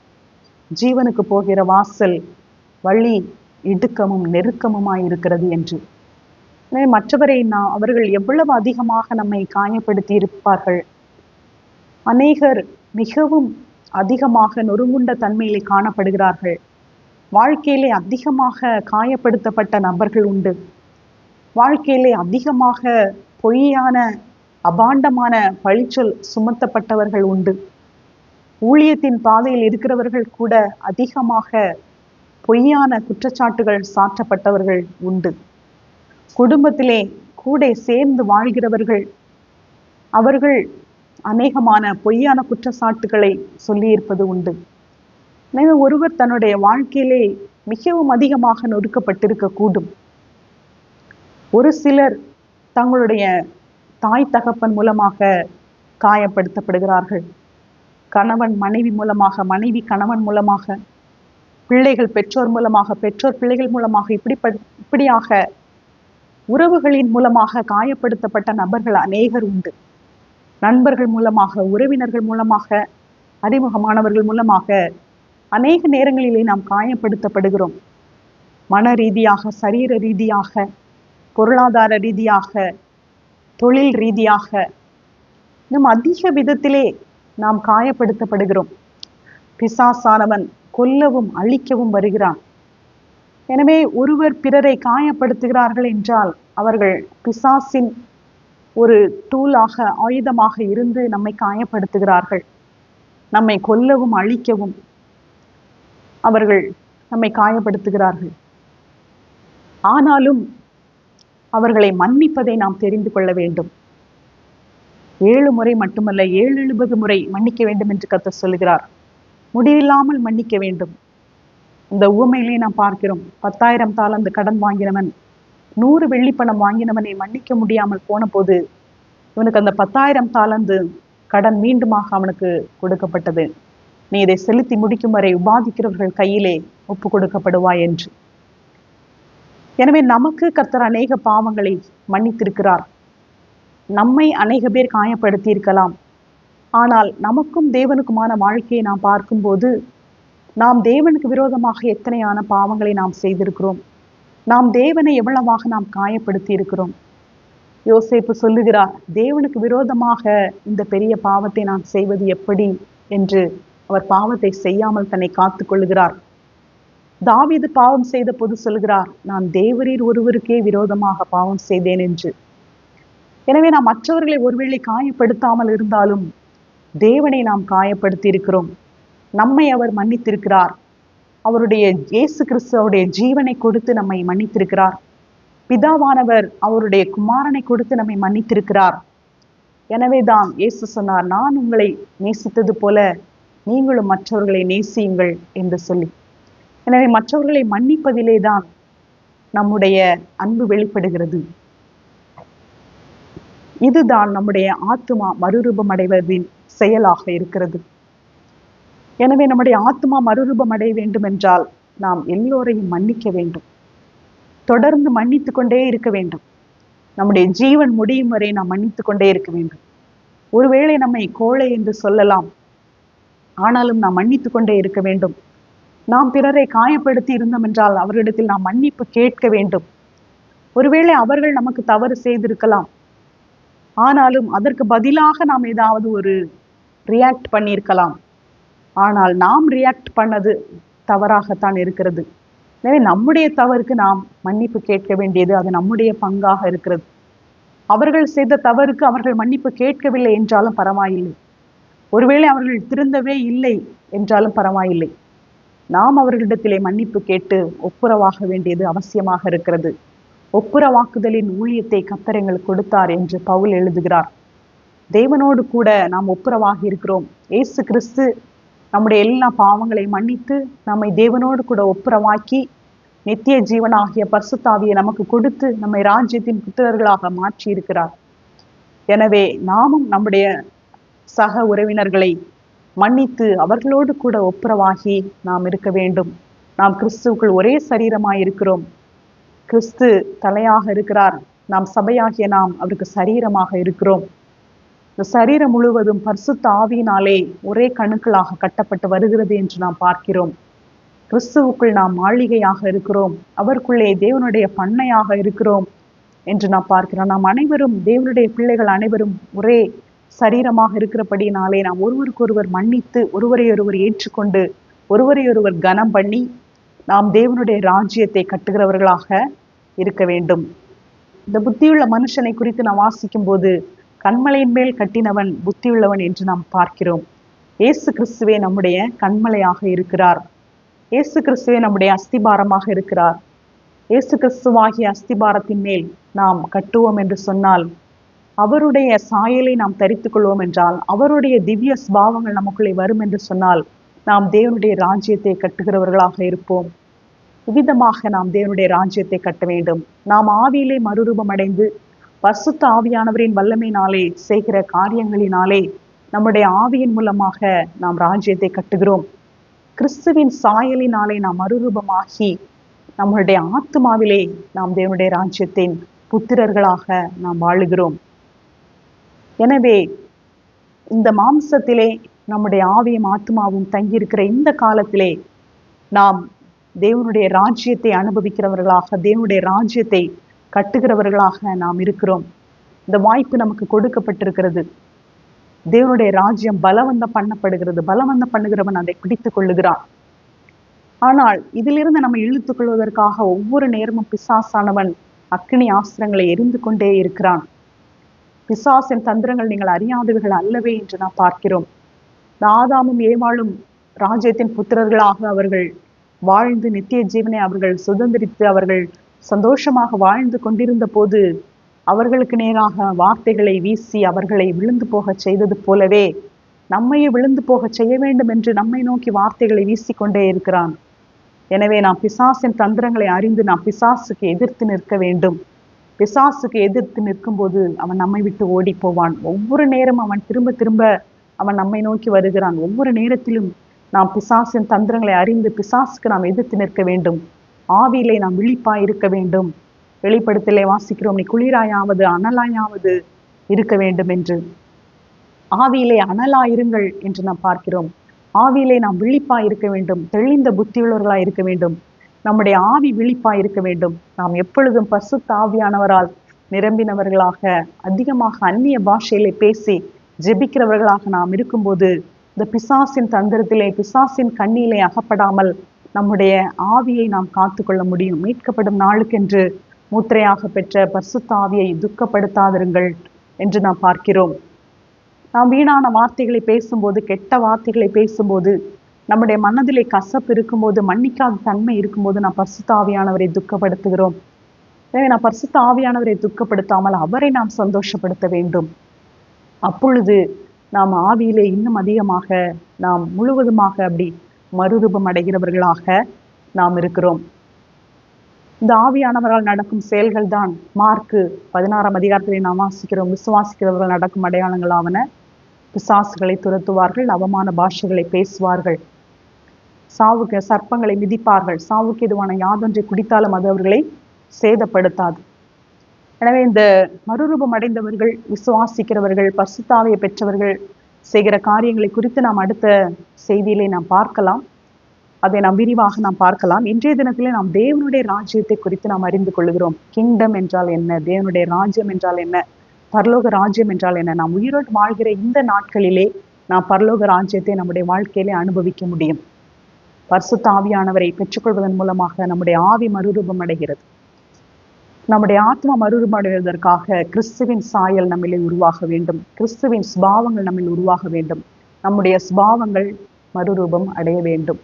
ஜீவனுக்கு போகிற வாசல் வழி இடுக்கமும் நெருக்கமுமாய் இருக்கிறது என்று. மற்றவரை அவர்கள் எவ்வளவு அதிகமாக நம்மை காயப்படுத்தி இருப்பார்கள். அநேகர் மிகவும் அதிகமாக நொறுங்குண்ட தன்மையிலே காணப்படுகிறார்கள். வாழ்க்கையிலே அதிகமாக காயப்படுத்தப்பட்ட நபர்கள் உண்டு. வாழ்க்கையிலே அதிகமாக பொய்யான அபாண்டமான பழிச்சொல் சுமத்தப்பட்டவர்கள் உண்டு. ஊழியத்தின் பாதையில் இருக்கிறவர்கள் கூட அதிகமாக பொய்யான குற்றச்சாட்டுகள் சாற்றப்பட்டவர்கள் உண்டு. குடும்பத்திலே கூட சேர்ந்து வாழ்கிறவர்கள் அவர்கள் அநேகமான பொய்யான குற்றச்சாட்டுகளை சொல்லியிருப்பது உண்டு. எனவே ஒருவர் தன்னுடைய வாழ்க்கையிலே மிகவும் அதிகமாக நொறுக்கப்பட்டிருக்க கூடும். ஒரு சிலர் தங்களுடைய தாய் தகப்பன் மூலமாக காயப்படுத்தப்படுகிறார்கள். கணவன் மனைவி மூலமாக, மனைவி கணவன் மூலமாக, பிள்ளைகள் பெற்றோர் மூலமாக, பெற்றோர் பிள்ளைகள் மூலமாக, இப்படியாக உறவுகளின் மூலமாக காயப்படுத்தப்பட்ட நபர்கள் அநேகர் உண்டு. நண்பர்கள் மூலமாக, உறவினர்கள் மூலமாக, அறிமுகமானவர்கள் மூலமாக அநேக நேரங்களிலே நாம் காயப்படுத்தப்படுகிறோம். மன ரீதியாக, சரீர ரீதியாக, பொருளாதார ரீதியாக, தொழில் ரீதியாக, இன்னும் அதிக விதத்திலே நாம் காயப்படுத்தப்படுகிறோம். பிசாசானவன் கொல்லவும் அழிக்கவும் வருகிறான். எனவே ஒருவர் பிறரை காயப்படுத்துகிறார்கள் என்றால் அவர்கள் பிசாசின் ஒரு டூலாக, ஆயுதமாக இருந்து நம்மை காயப்படுத்துகிறார்கள். நம்மை கொல்லவும் அழிக்கவும் அவர்கள் நம்மை காயப்படுத்துகிறார்கள். ஆனாலும் அவர்களை மன்னிப்பதை நாம் தெரிந்து கொள்ள வேண்டும். 7 முறை மட்டுமல்ல, 70 முறை மன்னிக்க வேண்டும் என்று கர்த்தர் சொல்லுகிறார். முடிவில்லாமல் மன்னிக்க வேண்டும். இந்த உவமையிலே நாம் பார்க்கிறோம், 10,000 தாலந்து கடன் வாங்கினவன் 100 வெள்ளிப்பணம் வாங்கினவனை மன்னிக்க முடியாமல் போன போது இவனுக்கு அந்த 10,000 தாலந்து கடன் மீண்டுமாக அவனுக்கு கொடுக்கப்பட்டது. நீ இதை செலுத்தி முடிக்கும் வரை உபாதிக்கிறவர்கள் கையிலே ஒப்பு கொடுக்கப்படுவாய் என்று. எனவே நமக்கு கர்த்தர் அநேக பாவங்களை மன்னித்திருக்கிறார். நம்மை அநேக பேர் காயப்படுத்தி இருக்கலாம். ஆனால் நமக்கும் தேவனுக்குமான வாழ்க்கையை நாம் பார்க்கும்போது நாம் தேவனுக்கு விரோதமாக எத்தனையான பாவங்களை நாம் செய்திருக்கிறோம். நாம் தேவனை எவ்வளவாக நாம் காயப்படுத்தி இருக்கிறோம். யோசேப்பு சொல்லுகிறார், தேவனுக்கு விரோதமாக இந்த பெரிய பாவத்தை நான் செய்வது எப்படி என்று. அவர் பாவத்தை செய்யாமல் தன்னை காத்து கொள்ளுகிறார். தாவீது பாவம் செய்த போது சொல்கிறார், நான் தேவரீர் ஒருவருக்கே விரோதமாக பாவம் செய்தேன் என்று. எனவே நாம் மற்றவர்களை ஒருவேளை காயப்படுத்தாமல் இருந்தாலும் தேவனை நாம் காயப்படுத்தி இருக்கிறோம். நம்மை அவர் மன்னித்திருக்கிறார். அவருடைய இயேசு கிறிஸ்துவுடைய ஜீவனை கொடுத்து நம்மை மன்னித்திருக்கிறார். பிதாவானவர் அவருடைய குமாரனை கொடுத்து நம்மை மன்னித்திருக்கிறார். எனவேதான் இயேசு சொன்னார், நான் உங்களை நேசித்தது போல நீங்களும் மற்றவர்களை நேசியுங்கள் என்று சொல்லி. எனவே மற்றவர்களை மன்னிப்பதிலே தான் நம்முடைய அன்பு வெளிப்படுகிறது. இதுதான் நம்முடைய ஆத்துமா மறுரூபம் அடைவதின் செயலாக இருக்கிறது. எனவே நம்முடைய ஆத்மா மறுரூபம் அடைய வேண்டும் என்றால் நாம் எல்லோரையும் மன்னிக்க வேண்டும். தொடர்ந்து மன்னித்து கொண்டே இருக்க வேண்டும். நம்முடைய ஜீவன் முடியும் வரை நாம் மன்னித்து கொண்டே இருக்க வேண்டும். ஒருவேளை நம்மை கோழை என்று சொல்லலாம், ஆனாலும் நாம் மன்னித்து கொண்டே இருக்க வேண்டும். நாம் பிறரை காயப்படுத்தி இருந்தோம் என்றால் அவர்களிடத்தில் நாம் மன்னிப்பு கேட்க வேண்டும். ஒருவேளை அவர்கள் நமக்கு தவறு செய்திருக்கலாம், ஆனாலும் அதற்கு பதிலாக நாம் ஏதாவது ஒரு ரியாக்ட் பண்ணியிருக்கலாம். ஆனால் நாம் ரியாக்ட் பண்ணது தவறாகத்தான் இருக்கிறது. எனவே நம்முடைய தவறுக்கு நாம் மன்னிப்பு கேட்க வேண்டியது அது நம்முடைய பங்காக இருக்கிறது. அவர்கள் செய்த தவறுக்கு அவர்கள் மன்னிப்பு கேட்கவில்லை என்றாலும் பரவாயில்லை. ஒருவேளை அவர்கள் திருந்தவே இல்லை என்றாலும் பரவாயில்லை. நாம் அவர்களிடத்திலே மன்னிப்பு கேட்டு ஒப்புரவாக வேண்டியது அவசியமாக இருக்கிறது. ஒப்புரவாக்குதலின் ஊழியத்தை கர்த்தர் எங்களுக்கு கொடுத்தார் என்று பவுல் எழுதுகிறார். தேவனோடு கூட நாம் ஒப்புரவாகி இருக்கிறோம். இயேசு கிறிஸ்து நம்முடைய எல்லா பாவங்களை மன்னித்து நம்மை தேவனோடு கூட ஒப்புரவாக்கி நித்திய ஜீவனாகிய பரிசுத்த ஆவியை நமக்கு கொடுத்து நம்மை ராஜ்யத்தின் புத்திரர்களாக மாற்றி இருக்கிறார். எனவே நாமும் நம்முடைய சக உறவினர்களை மன்னித்து அவர்களோடு கூட ஒப்புரவாகி நாம் இருக்க வேண்டும். நாம் கிறிஸ்துவுக்குள் ஒரே சரீரமாய் இருக்கிறோம். கிறிஸ்து தலையாக இருக்கிறார். நாம் சபையாகிய நாம் அவருக்கு சரீரமாக இருக்கிறோம். இந்த சரீரம் முழுவதும் பரிசுத்த ஆவியினாலே ஒரே கணுக்களாக கட்டப்பட்டு வருகிறது என்று நாம் பார்க்கிறோம். கிறிஸ்துவுக்குள் நாம் மாளிகையாக இருக்கிறோம். அவருக்குள்ளே தேவனுடைய பண்ணையாக இருக்கிறோம் என்று நாம் பார்க்கிறோம். நாம் அனைவரும் தேவனுடைய பிள்ளைகள் அனைவரும் ஒரே சரீரமாக இருக்கிறபடினாலே நாம் ஒருவருக்கொருவர் மன்னித்து ஒருவரையொருவர் ஏற்றுக்கொண்டு ஒருவரையொருவர் கனம் பண்ணி நாம் தேவனுடைய ராஜ்யத்தை கட்டுகிறவர்களாக இருக்க வேண்டும். இந்த புத்தியுள்ள மனுஷனை குறித்து நாம் வாசிக்கும் போது கண்மலையின் மேல் கட்டினவன் புத்தியுள்ளவன் என்று நாம் பார்க்கிறோம். இயேசு கிறிஸ்துவே நம்முடைய கண்மலையாக இருக்கிறார். இயேசு கிறிஸ்துவே நம்முடைய அஸ்திபாரமாக இருக்கிறார். இயேசு கிறிஸ்துவாகிய அஸ்திபாரத்தின் மேல் நாம் கட்டுவோம் என்று சொன்னால், அவருடைய சாயலை நாம் தரித்துக் கொள்வோம் என்றால், அவருடைய திவ்ய ஸ்பாவங்கள் நமக்குள்ளே வரும் என்று சொன்னால், நாம் தேவனுடைய ராஜ்யத்தை கட்டுகிறவர்களாக இருப்போம். இவ்விதமாக நாம் தேவனுடைய ராஜ்யத்தை கட்ட வேண்டும். நாம் ஆவியிலே மறுரூபம் அடைந்து பரிசுத்த ஆவியானவரின் வல்லமையினாலே செய்கிற காரியங்களினாலே நம்முடைய ஆவியின் மூலமாக நாம் ராஜ்யத்தை கட்டுகிறோம். கிறிஸ்துவின் சாயலினாலே நாம் மறுரூபமாகி நம்முடைய ஆத்மாவிலே நாம் தேவனுடைய ராஜ்யத்தின் புத்திரர்களாக நாம் வாழுகிறோம். எனவே இந்த மாம்சத்திலே நம்முடைய ஆவியும் ஆத்மாவும் தங்கியிருக்கிற இந்த காலத்திலே நாம் தேவனுடைய ராஜ்யத்தை அனுபவிக்கிறவர்களாக, தேவனுடைய ராஜ்யத்தை கட்டுகிறவர்களாக நாம் இருக்கிறோம். இந்த வாய்ப்பு நமக்கு கொடுக்கப்பட்டிருக்கிறது. தேவனுடைய ராஜ்யம் பலவந்தம் பண்ணப்படுகிறது. பலவந்தம் பண்ணுகிறவன் அதை பிடித்துக் கொள்ளுகிறான். ஆனால் இதிலிருந்து நம்ம இழுத்துக் கொள்வதற்காக ஒவ்வொரு நேரமும் பிசாசானவன் அக்கினி ஆஸ்திரங்களை எரிந்து கொண்டே இருக்கிறான். பிசாசின் தந்திரங்கள் நீங்கள் அறியாதவர்கள் அல்லவே என்று நாம் பார்க்கிறோம். ஆதாமும் ஏவாளும் ராஜ்யத்தின் புத்திரர்களாக அவர்கள் வாழ்ந்து நித்திய ஜீவனை அவர்கள் சுதந்திரித்து அவர்கள் சந்தோஷமாக வாழ்ந்து கொண்டிருந்த போது அவர்களுக்கு நேராக வார்த்தைகளை வீசி அவர்களை விழுந்து போக செய்தது போலவே நம்மையே விழுந்து போக செய்ய வேண்டும் என்று நம்மை நோக்கி வார்த்தைகளை வீசிக்கொண்டே இருக்கிறான். எனவே நாம் பிசாசின் தந்திரங்களை அறிந்து நாம் பிசாசுக்கு எதிர்த்து நிற்க வேண்டும். பிசாசுக்கு எதிர்த்து நிற்கும் போது அவன் நம்மை விட்டு ஓடி போவான். ஒவ்வொரு நேரம் அவன் திரும்ப திரும்ப அவன் நம்மை நோக்கி வருகிறான். ஒவ்வொரு நேரத்திலும் நாம் பிசாசின் தந்திரங்களை அறிந்து பிசாசுக்கு நாம் எதிர்த்து நிற்க வேண்டும். ஆவியிலே நாம் விழிப்பாய் இருக்க வேண்டும். வெளிப்படுத்தலே வாசிக்கிறோம், நீ குளிராயாவது அனலாயாவது இருக்க வேண்டும் என்று. ஆவியிலே அனலாயிருங்கள் என்று நாம் பார்க்கிறோம். ஆவியிலே நாம் விழிப்பாய் இருக்க வேண்டும். தெளிந்த புத்தியுள்ளவர்களாய் இருக்க வேண்டும். நம்முடைய ஆவி விழிப்பாய் இருக்க வேண்டும். நாம் எப்பொழுதும் பரிசுத்த ஆவியானவரால் நிரம்பினவர்களாக அதிகமாக அந்நிய பாஷையிலே பேசி ஜெபிக்கிறவர்களாக நாம் இருக்கும்போது இந்த பிசாசின் தந்திரத்திலே பிசாசின் கண்ணியிலே அகப்படாமல் நம்முடைய ஆவியை நாம் காத்து கொள்ள முடியும். மீட்கப்படும் நாளுக்கென்று மூத்திரையாக பெற்ற பரிசுத்த ஆவியை துக்கப்படுத்தாதிருங்கள் என்று நாம் பார்க்கிறோம். நாம் வீணான வார்த்தைகளை பேசும்போது, கெட்ட வார்த்தைகளை பேசும்போது, நம்முடைய மனதிலே கசப்பு இருக்கும்போது, மன்னிக்காத தன்மை இருக்கும்போது நாம் பரிசுத்த ஆவியானவரை துக்கப்படுத்துகிறோம். எனவே நாம் பரிசுத்த ஆவியானவரை துக்கப்படுத்தாமல் அவரை நாம் சந்தோஷப்படுத்த வேண்டும். அப்பொழுது நாம் ஆவியிலே இன்னும் அதிகமாக நாம் முழுவதுமாக அப்படி மறுரூபம் அடைகிறவர்களாக நாம் இருக்கிறோம். இந்த ஆவியானவரால் நடக்கும் செயல்கள் தான் மார்க்கு 16ஆம் அதிகாரத்திலே நாம் வாசிக்கிறோம். விசுவாசிக்கிறவர்கள் நடக்கும் அடையாளங்களாவன, பிசாசுகளை துரத்துவார்கள், அவமான பாஷைகளை பேசுவார்கள், சாவுக்கு சர்ப்பங்களை மிதிப்பார்கள், சாவுக்கு எதுவான யாதொன்றை குடித்தாலும் அது அவர்களை சேதப்படுத்தாது. எனவே இந்த மறுரூபம் அடைந்தவர்கள், விசுவாசிக்கிறவர்கள், பரிசுத்த ஆவியை பெற்றவர்கள் செய்கிற காரியங்களை குறித்து நாம் அடுத்த செய்தியிலே நாம் பார்க்கலாம். அதை நாம் விரிவாக நாம் பார்க்கலாம். இன்றைய தினத்திலே நாம் தேவனுடைய ராஜ்யத்தை குறித்து நாம் அறிந்து கொள்கிறோம். கிங்டம் என்றால் என்ன, தேவனுடைய ராஜ்யம் என்றால் என்ன, பரலோக ராஜ்யம் என்றால் என்ன. நாம் உயிரோடு வாழ்கிற இந்த நாட்களிலே நாம் பரலோக ராஜ்யத்தை நம்முடைய வாழ்க்கையிலே அனுபவிக்க முடியும். பரிசுத்த ஆவியானவரை பெற்றுக்கொள்வதன் மூலமாக நம்முடைய ஆவி மறுரூபம் அடைகிறது. நம்முடைய ஆத்மா மறுரூபம் அடைவதற்காக கிறிஸ்துவின் சாயல் நம்மிலே உருவாக வேண்டும். கிறிஸ்துவின் சுபாவங்கள் நம்மில் உருவாக வேண்டும். நம்முடைய சுபாவங்கள் மறுரூபம் அடைய வேண்டும்.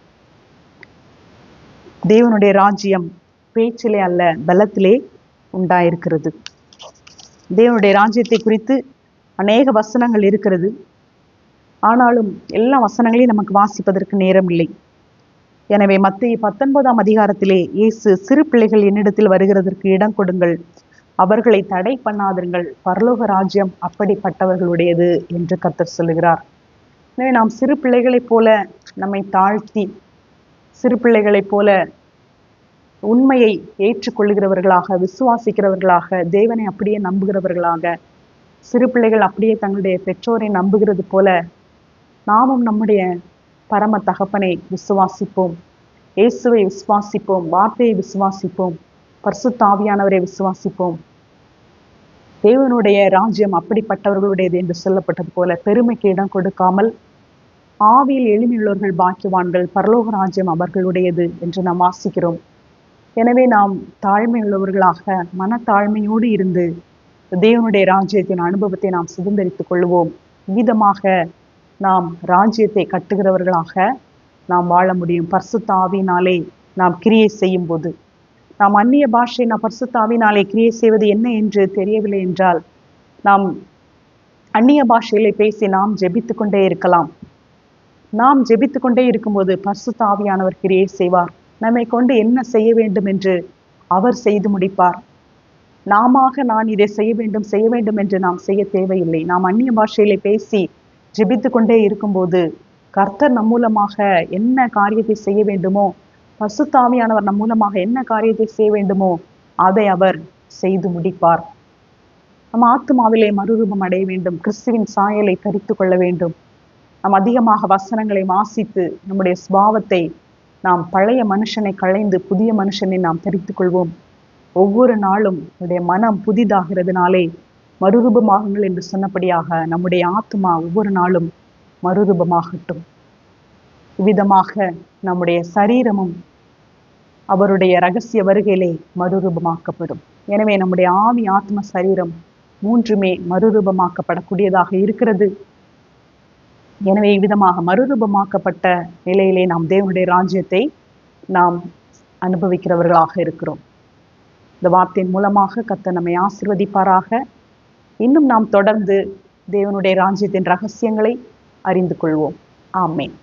தேவனுடைய ராஜ்யம் பேச்சிலே அல்ல, பலத்திலே உண்டாயிருக்கிறது. தேவனுடைய ராஜ்யத்தை குறித்து அநேக வசனங்கள் இருக்கிறது. ஆனாலும் எல்லா வசனங்களையும் நமக்கு வாசிப்பதற்கு நேரம் இல்லை. எனவே மத்தேயு 19ஆம் அதிகாரத்திலே இயேசு சிறு பிள்ளைகள் என்னிடத்தில் வருகிறதற்கு இடம் கொடுங்கள், அவர்களை தடை பண்ணாதிருங்கள், பரலோக ராஜ்யம் அப்படிப்பட்டவர்களுடையது என்று கர்த்தர் சொல்லுகிறார். எனவே நாம் சிறு பிள்ளைகளைப் போல நம்மை தாழ்த்தி, சிறு பிள்ளைகளைப் போல உண்மையை ஏற்றுக்கொள்ளுகிறவர்களாக, விசுவாசிக்கிறவர்களாக, தேவனை அப்படியே நம்புகிறவர்களாக, சிறு பிள்ளைகள் அப்படியே தங்களுடைய பெற்றோரை நம்புகிறது போல நாமும் நம்முடைய பரம தகப்பனை விசுவாசிப்போம், இயேசுவை விசுவாசிப்போம், வார்த்தையை விசுவாசிப்போம், பரிசுத்த ஆவியானவரை விசுவாசிப்போம். தேவனுடைய ராஜ்யம் அப்படிப்பட்டவர்களுடையது என்று சொல்லப்பட்டது போல பெருமைக்கு இடம் கொடுக்காமல் ஆவியில் எளிமையுள்ளவர்கள் பாக்கியவான்கள், பரலோக ராஜ்யம் அவர்களுடையது என்று நாம் வாசிக்கிறோம். எனவே நாம் தாழ்மையுள்ளவர்களாக மனத்தாழ்மையோடு இருந்து தேவனுடைய ராஜ்யத்தின் அனுபவத்தை நாம் சுதந்திரித்துக் கொள்வோம். விதமாக நாம் ராஜ்யத்தை கட்டுகிறவர்களாக நாம் வாழ முடியும். பரிசுத்த ஆவியினாலே நாம் கிரியை செய்யும் போது, நாம் அந்நிய பாஷை நாம் பரிசுத்த ஆவியினாலே கிரியை செய்வது என்ன என்று தெரியவில்லை என்றால் நாம் அந்நிய பாஷையிலே பேசி நாம் ஜெபித்து கொண்டே இருக்கலாம். நாம் ஜெபித்து கொண்டே இருக்கும்போது பரிசுத்த ஆவியானவர் கிரியை செய்வார். நம்மை கொண்டு என்ன செய்ய வேண்டும் என்று அவர் செய்து முடிப்பார். நான் இதை செய்ய வேண்டும் என்று நாம் செய்ய தேவையில்லை. நாம் அந்நிய பாஷையிலே பேசி ஜெபித்து கொண்டே இருக்கும்போது கர்த்தர் நம் மூலமாக என்ன காரியத்தை செய்ய வேண்டுமோ, பரிசுத்த ஆவியானவர் நம் மூலமாக என்ன காரியத்தை செய்ய வேண்டுமோ அதை அவர் செய்து முடிப்பார். நம் ஆத்துமாவிலே மறுரூபம் அடைய வேண்டும். கிறிஸ்துவின் சாயலை தரித்து கொள்ள வேண்டும். நாம் அதிகமாக வசனங்களை வாசித்து நம்முடைய சுபாவத்தை, நாம் பழைய மனுஷனை களைந்து புதிய மனுஷனை நாம் தெரிந்து கொள்வோம். ஒவ்வொரு நாளும் நம்முடைய மனம் புதிதாகிறதுனாலே மறுரூபமாகுங்கள் என்று சொன்னபடியாக நம்முடைய ஆத்மா ஒவ்வொரு நாளும் மறுரூபமாகட்டும். இவ்விதமாக நம்முடைய சரீரமும் அவருடைய இரகசிய வருகையிலே மறுரூபமாக்கப்படும். எனவே நம்முடைய ஆவி, ஆத்ம, சரீரம் மூன்றுமே மறுரூபமாக்கப்படக்கூடியதாக இருக்கிறது. எனவே இவ்விதமாக மறுரூபமாக்கப்பட்ட நிலையிலே நாம் தேவனுடைய ராஜ்யத்தை நாம் அனுபவிக்கிறவர்களாக இருக்கிறோம். இந்த வார்த்தையின் மூலமாக கர்த்தர் நம்மை ஆசீர்வதிப்பாராக. இன்னும் நாம் தொடர்ந்து தேவனுடைய ராஜ்யத்தின் ரகசியங்களை அறிந்து கொள்வோம். ஆமென்.